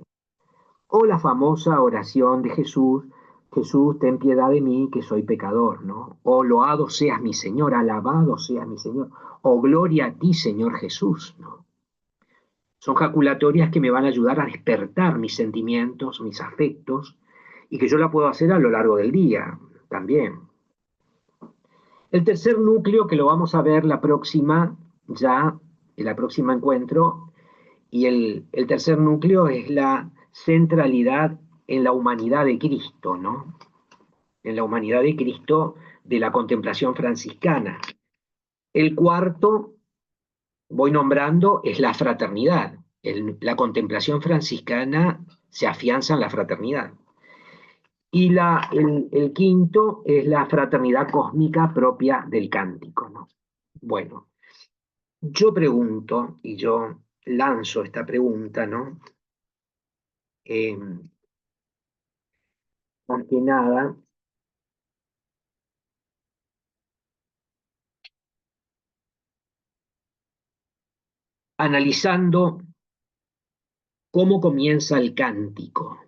O la famosa oración de Jesús: Jesús, ten piedad de mí, que soy pecador, ¿no? O loado seas mi Señor, alabado seas mi Señor. O gloria a ti, Señor Jesús, ¿no? Son jaculatorias que me van a ayudar a despertar mis sentimientos, mis afectos, y que yo la puedo hacer a lo largo del día también. El tercer núcleo, que lo vamos a ver la próxima, ya en la próxima encuentro, y el tercer núcleo es la centralidad en la humanidad de Cristo, ¿no? En la humanidad de Cristo de la contemplación franciscana. El cuarto, voy nombrando, es la fraternidad. La contemplación franciscana se afianza en la fraternidad. Y el quinto es la fraternidad cósmica propia del cántico, ¿no? Bueno, yo pregunto, y yo lanzo esta pregunta, ¿no? más que nada, analizando cómo comienza el cántico.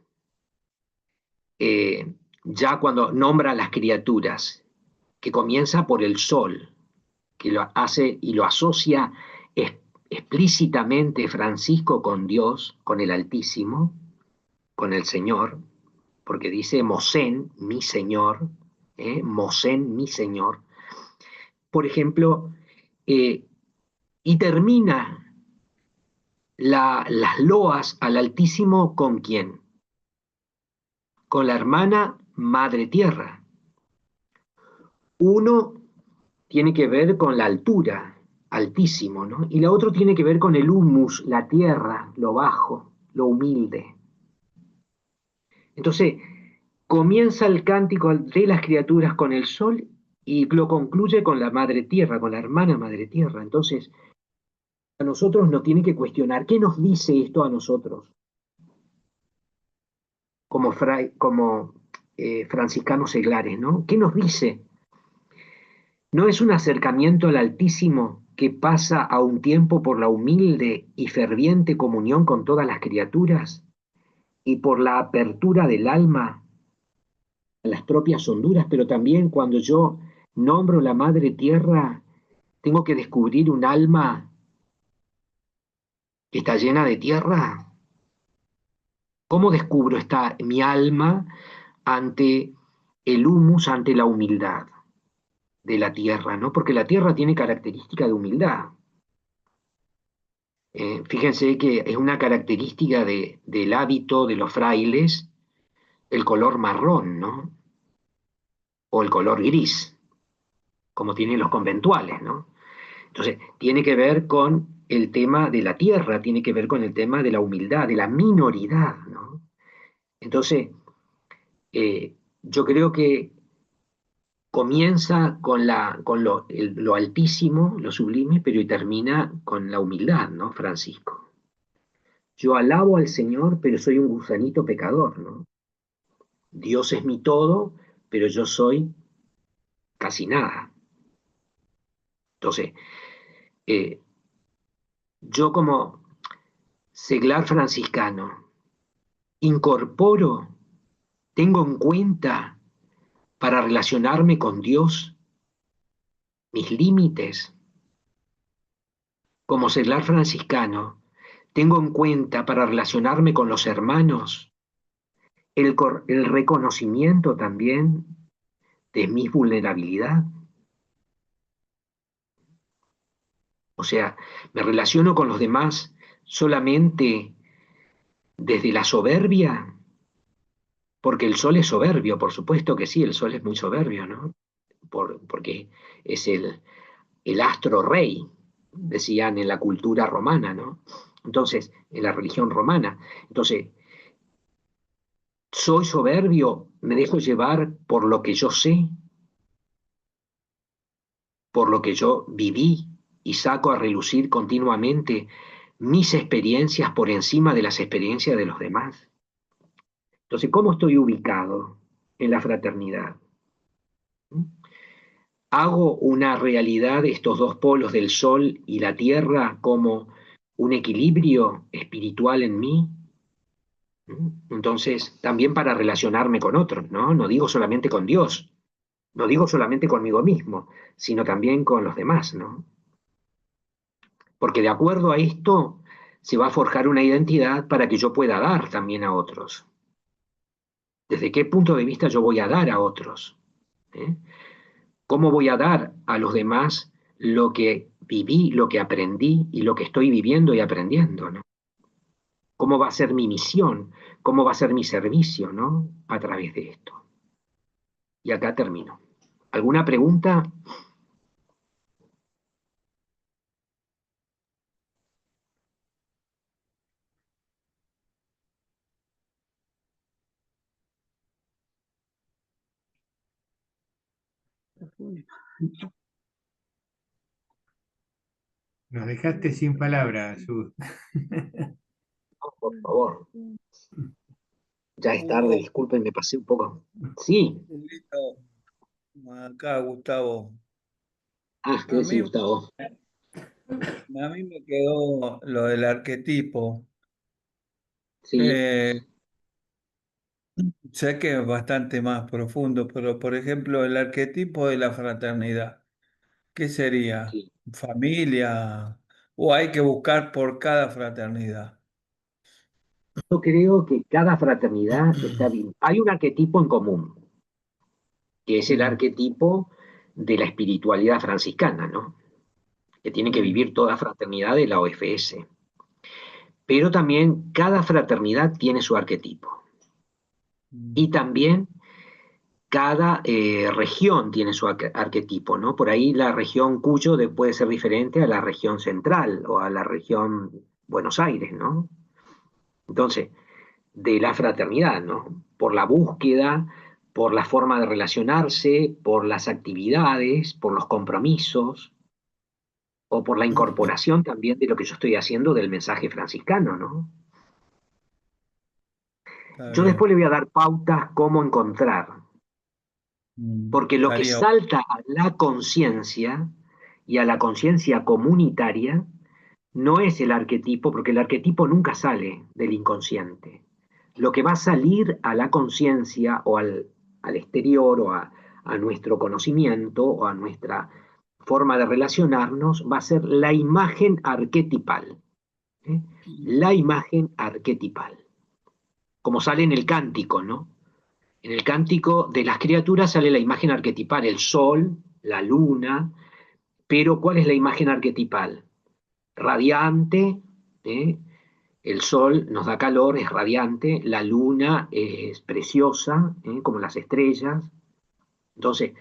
Ya cuando nombra a las criaturas, que comienza por el sol, que lo hace y lo asocia explícitamente Francisco con Dios, con el Altísimo, con el Señor, porque dice Mosén, mi Señor, Mosén, mi Señor, por ejemplo, y termina las loas al Altísimo con quién? Con la hermana Madre Tierra. Uno tiene que ver con la altura, altísimo, ¿no? Y la otra tiene que ver con el humus, la tierra, lo bajo, lo humilde. Entonces, comienza el cántico de las criaturas con el sol y lo concluye con la madre tierra, con la hermana madre tierra. Entonces, a nosotros nos tiene que cuestionar, ¿qué nos dice esto a nosotros? Como franciscanos seglares, ¿no? ¿Qué nos dice? ¿No es un acercamiento al Altísimo que pasa a un tiempo por la humilde y ferviente comunión con todas las criaturas y por la apertura del alma a las propias honduras? Pero también cuando yo nombro la Madre Tierra, tengo que descubrir un alma que está llena de tierra. ¿Cómo descubro mi alma ante el humus, ante la humildad de la tierra, ¿no? Porque la tierra tiene característica de humildad. Fíjense que es una característica del hábito de los frailes el color marrón, ¿no? O el color gris, como tienen los conventuales, ¿no? Entonces, tiene que ver con el tema de la tierra, tiene que ver con el tema de la humildad, de la minoridad, ¿no? Entonces, yo creo que comienza con lo altísimo, lo sublime, pero y termina con la humildad, ¿no, Francisco? Yo alabo al Señor, pero soy un gusanito pecador, ¿no? Dios es mi todo, pero yo soy casi nada. Entonces, eh, yo como seglar franciscano incorporo, tengo en cuenta para relacionarme con Dios mis límites. Como seglar franciscano, tengo en cuenta para relacionarme con los hermanos el reconocimiento también de mi vulnerabilidad. O sea, me relaciono con los demás solamente desde la soberbia, porque el sol es soberbio, por supuesto que sí, el sol es muy soberbio, ¿no? Porque es el astro rey, decían en la cultura romana, ¿no? Entonces, en la religión romana. Entonces, soy soberbio, me dejo llevar por lo que yo sé, por lo que yo viví y saco a relucir continuamente mis experiencias por encima de las experiencias de los demás. Entonces, ¿cómo estoy ubicado en la fraternidad? ¿Hago una realidad estos dos polos del sol y la tierra como un equilibrio espiritual en mí? Entonces, también para relacionarme con otros, ¿no? No digo solamente con Dios, no digo solamente conmigo mismo, sino también con los demás, ¿no? Porque de acuerdo a esto se va a forjar una identidad para que yo pueda dar también a otros. ¿Desde qué punto de vista yo voy a dar a otros? ¿Eh? ¿Cómo voy a dar a los demás lo que viví, lo que aprendí y lo que estoy viviendo y aprendiendo, ¿no? ¿Cómo va a ser mi misión? ¿Cómo va a ser mi servicio, ¿no? A través de esto. Y acá termino. ¿Alguna pregunta? Nos dejaste sin palabras, Sus. Por favor. Ya es tarde, Hugo, disculpen, me pasé un poco. Sí. listo. Acá, Gustavo. Ah, ¿qué A decís, mí, Gustavo? a mí me quedó lo del arquetipo. Sí, Eh, Sé que es bastante más profundo, pero por ejemplo, el arquetipo de la fraternidad, ¿qué sería? sí. ¿Familia? ¿O hay que buscar por cada fraternidad? Yo creo que cada fraternidad está bien. Hay un arquetipo en común, que es el Mm, arquetipo de la espiritualidad franciscana, ¿no? Que tiene que mm, vivir toda fraternidad de la OFS. Pero también cada fraternidad tiene su arquetipo. mm, Y también cada región tiene su arquetipo, ¿no? Por ahí la región Cuyo puede ser diferente a la región central o a la región Buenos Aires, ¿no? Entonces, de la fraternidad, ¿no? Por la búsqueda, por la forma de relacionarse, por las actividades, por los compromisos o por la incorporación también de lo que yo estoy haciendo del mensaje franciscano, ¿no? está Yo después bien. le voy a dar pautas cómo encontrar, porque lo que Estaría. salta a la conciencia y a la conciencia comunitaria no es el arquetipo, porque el arquetipo nunca sale del inconsciente. Lo que va a salir a la conciencia o al exterior o a nuestro conocimiento o a nuestra forma de relacionarnos va a ser la imagen arquetipal. ¿Eh? La imagen arquetipal, como sale en el cántico, ¿no? En el cántico de las criaturas sale la imagen arquetipal, el sol, la luna, pero ¿cuál es la imagen arquetipal? Radiante, ¿eh? El sol nos da calor, es radiante, la luna es preciosa, como las estrellas. Entonces,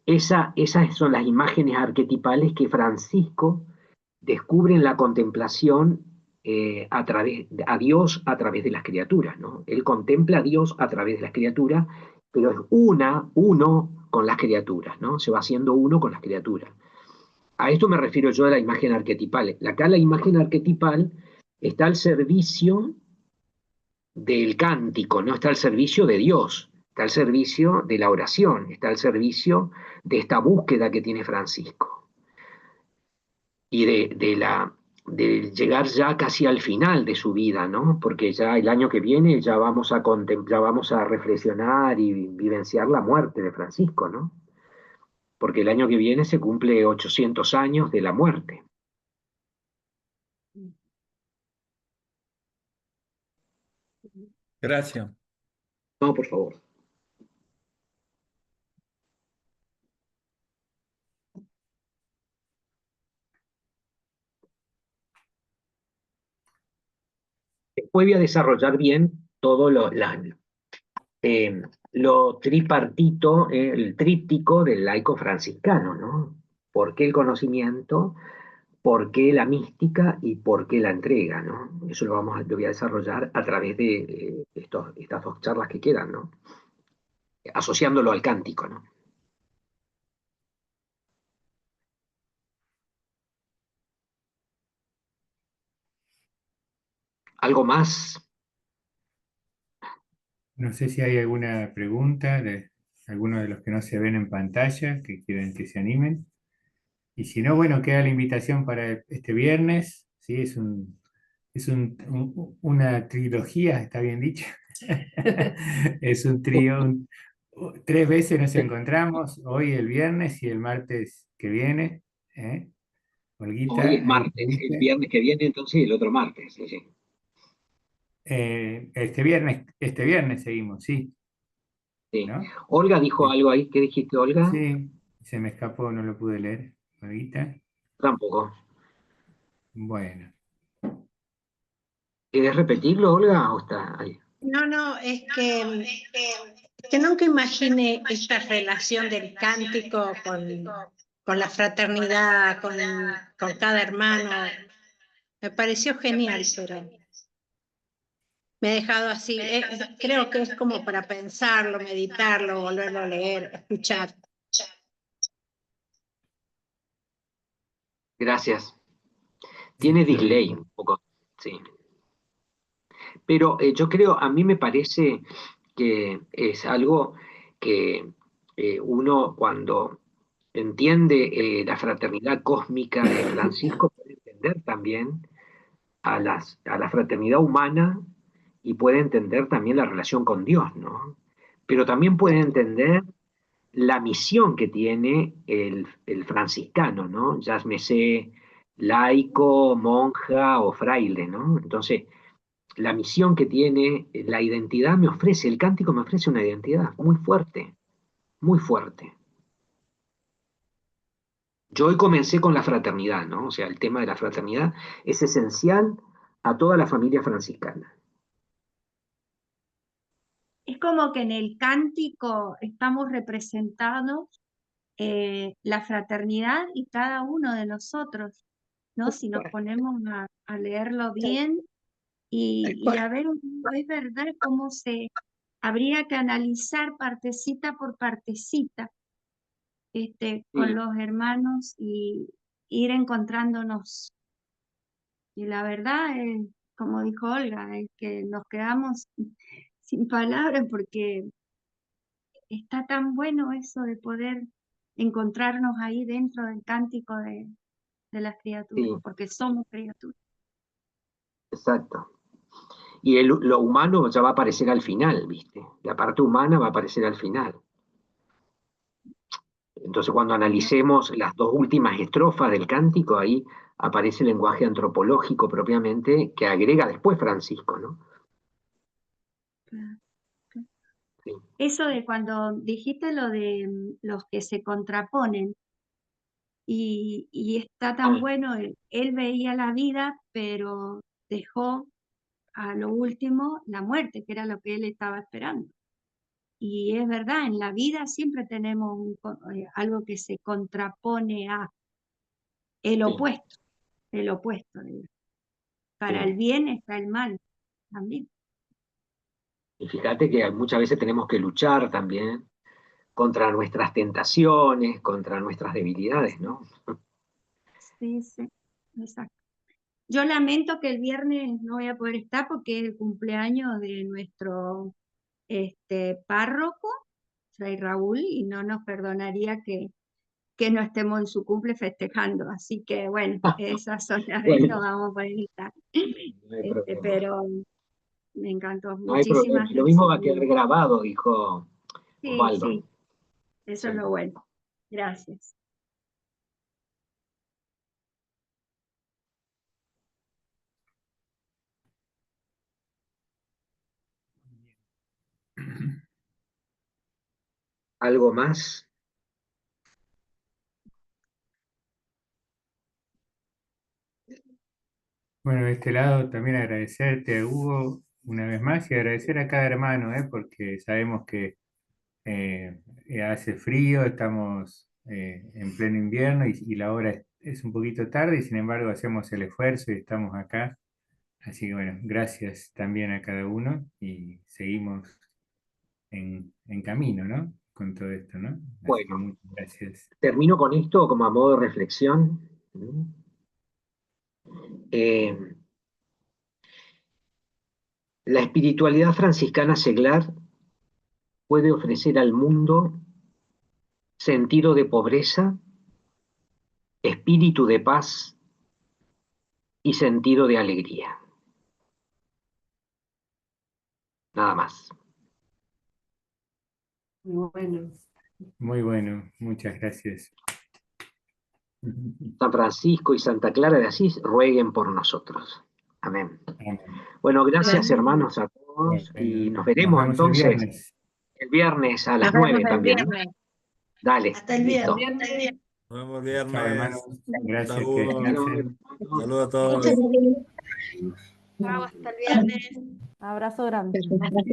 esas son las imágenes arquetipales que Francisco descubre en la contemplación a Dios a través de las criaturas, ¿no? Él contempla a Dios a través de las criaturas, pero es uno con las criaturas, ¿no? Se va haciendo uno con las criaturas. A esto me refiero yo a la imagen arquetipal. Acá la imagen arquetipal está al servicio del cántico, no está al servicio de Dios, está al servicio de la oración, está al servicio de esta búsqueda que tiene Francisco y de llegar ya casi al final de su vida, ¿no? Porque ya el año que viene ya vamos a contemplar, vamos a reflexionar y vivenciar la muerte de Francisco, ¿no? Porque el año que viene se cumple 800 años de la muerte. Gracias. No, por favor. Después voy a desarrollar bien todo lo tripartito, el tríptico del laico franciscano, ¿no? ¿Por qué el conocimiento? ¿Por qué la mística? ¿Y por qué la entrega? ¿No? Eso lo voy a desarrollar a través de estas dos charlas que quedan, ¿no? Asociándolo al cántico, ¿no? ¿Algo más? No sé si hay alguna pregunta de alguno de los que no se ven en pantalla que quieren que se animen. Y si no, bueno, queda la invitación para este viernes. ¿Sí? Una trilogía, ¿está bien dicho? Es un trío. 3 veces nos encontramos, hoy el viernes y el martes que viene. ¿Eh? Hoy Olguita, es ahí martes, el dice. viernes que viene entonces el otro martes. Sí, sí. Este viernes seguimos, sí, Sí. ¿no? Olga dijo algo ahí. ¿Qué dijiste, Olga? Sí, se me escapó, no lo pude leer. Olguita. Tampoco. Bueno, ¿Quieres repetirlo, Olga? ¿O está ahí? No, no, es que nunca imaginé esta relación del cántico con la fraternidad, con cada hermano. Me pareció genial, pero me he dejado así. Creo que es como para pensarlo, meditarlo, volverlo a leer, escuchar. Gracias. sí, Tiene yo delay un poco. Sí. Pero yo creo, a mí me parece que es algo que uno cuando entiende la fraternidad cósmica de Francisco puede entender también a la fraternidad humana y puede entender también la relación con Dios, ¿no? Pero también puede entender la misión que tiene el franciscano, ¿no? Ya me sé laico, monja o fraile, ¿no? Entonces, la misión que tiene, la identidad me ofrece, el cántico me ofrece una identidad muy fuerte, muy fuerte. Yo hoy comencé con la fraternidad, ¿no? O sea, el tema de la fraternidad es esencial a toda la familia franciscana. Es como que en el cántico estamos representados la fraternidad y cada uno de nosotros, ¿no? Si nos ponemos a leerlo bien y a ver, es verdad cómo habría que analizar partecita por partecita con Sí, los hermanos y ir encontrándonos. Y la verdad es, como dijo Olga, es que nos quedamos sin palabras porque está tan bueno eso de poder encontrarnos ahí dentro del cántico de las criaturas, sí, porque somos criaturas. exacto. Y lo humano ya va a aparecer al final, ¿viste? La parte humana va a aparecer al final. Entonces, cuando analicemos las dos últimas estrofas del cántico, ahí aparece el lenguaje antropológico propiamente que agrega después Francisco, ¿no? Sí, Eso de cuando dijiste lo de los que se contraponen y está tan ah, bueno, él veía la vida, pero dejó a lo último la muerte, que era lo que él estaba esperando. Y es verdad, en la vida siempre tenemos algo que se contrapone a el sí, opuesto, el opuesto. Para el sí. bien está el mal también. Y fíjate que muchas veces tenemos que luchar también contra nuestras tentaciones, contra nuestras debilidades, ¿no? Sí, sí, exacto. Yo lamento que el viernes no voy a poder estar porque es el cumpleaños de nuestro párroco, Fray Raúl, y no nos perdonaría que no estemos en su cumple festejando. Así que bueno, esas son las veces que Bueno, vamos a poder estar. no hay problema. Pero me encantó. No hay problema. Muchísimas Lo mismo gracias. va a quedar grabado, dijo Sí, Osvaldo. sí, eso Sí. es lo bueno. Gracias. ¿Algo más? Bueno, de este lado también agradecerte, Hugo, una vez más y agradecer a cada hermano, porque sabemos que hace frío, estamos en pleno invierno y la hora es un poquito tarde y sin embargo hacemos el esfuerzo y estamos acá. Así que bueno, gracias también a cada uno y seguimos en camino, ¿no? Con todo esto, ¿no? Así que Bueno, muchas gracias. termino con esto como a modo de reflexión. Eh, la espiritualidad franciscana seglar puede ofrecer al mundo sentido de pobreza, espíritu de paz y sentido de alegría. Nada más. Muy bueno. Muy bueno, muchas gracias. San Francisco y Santa Clara de Asís rueguen por nosotros. Amén. Amén. Bueno, gracias Amén. hermanos a todos y Bueno, nos nos veremos vemos el entonces viernes. el viernes a las Nos vemos 9 el también, ¿no? viernes. Dale, Hasta el listo. viernes. Nos vemos Chao, hermanos. viernes. Gracias, que Saludos. descansen. Saludos a Muchas todos. gracias. Chao, hasta el viernes. Abrazo grande.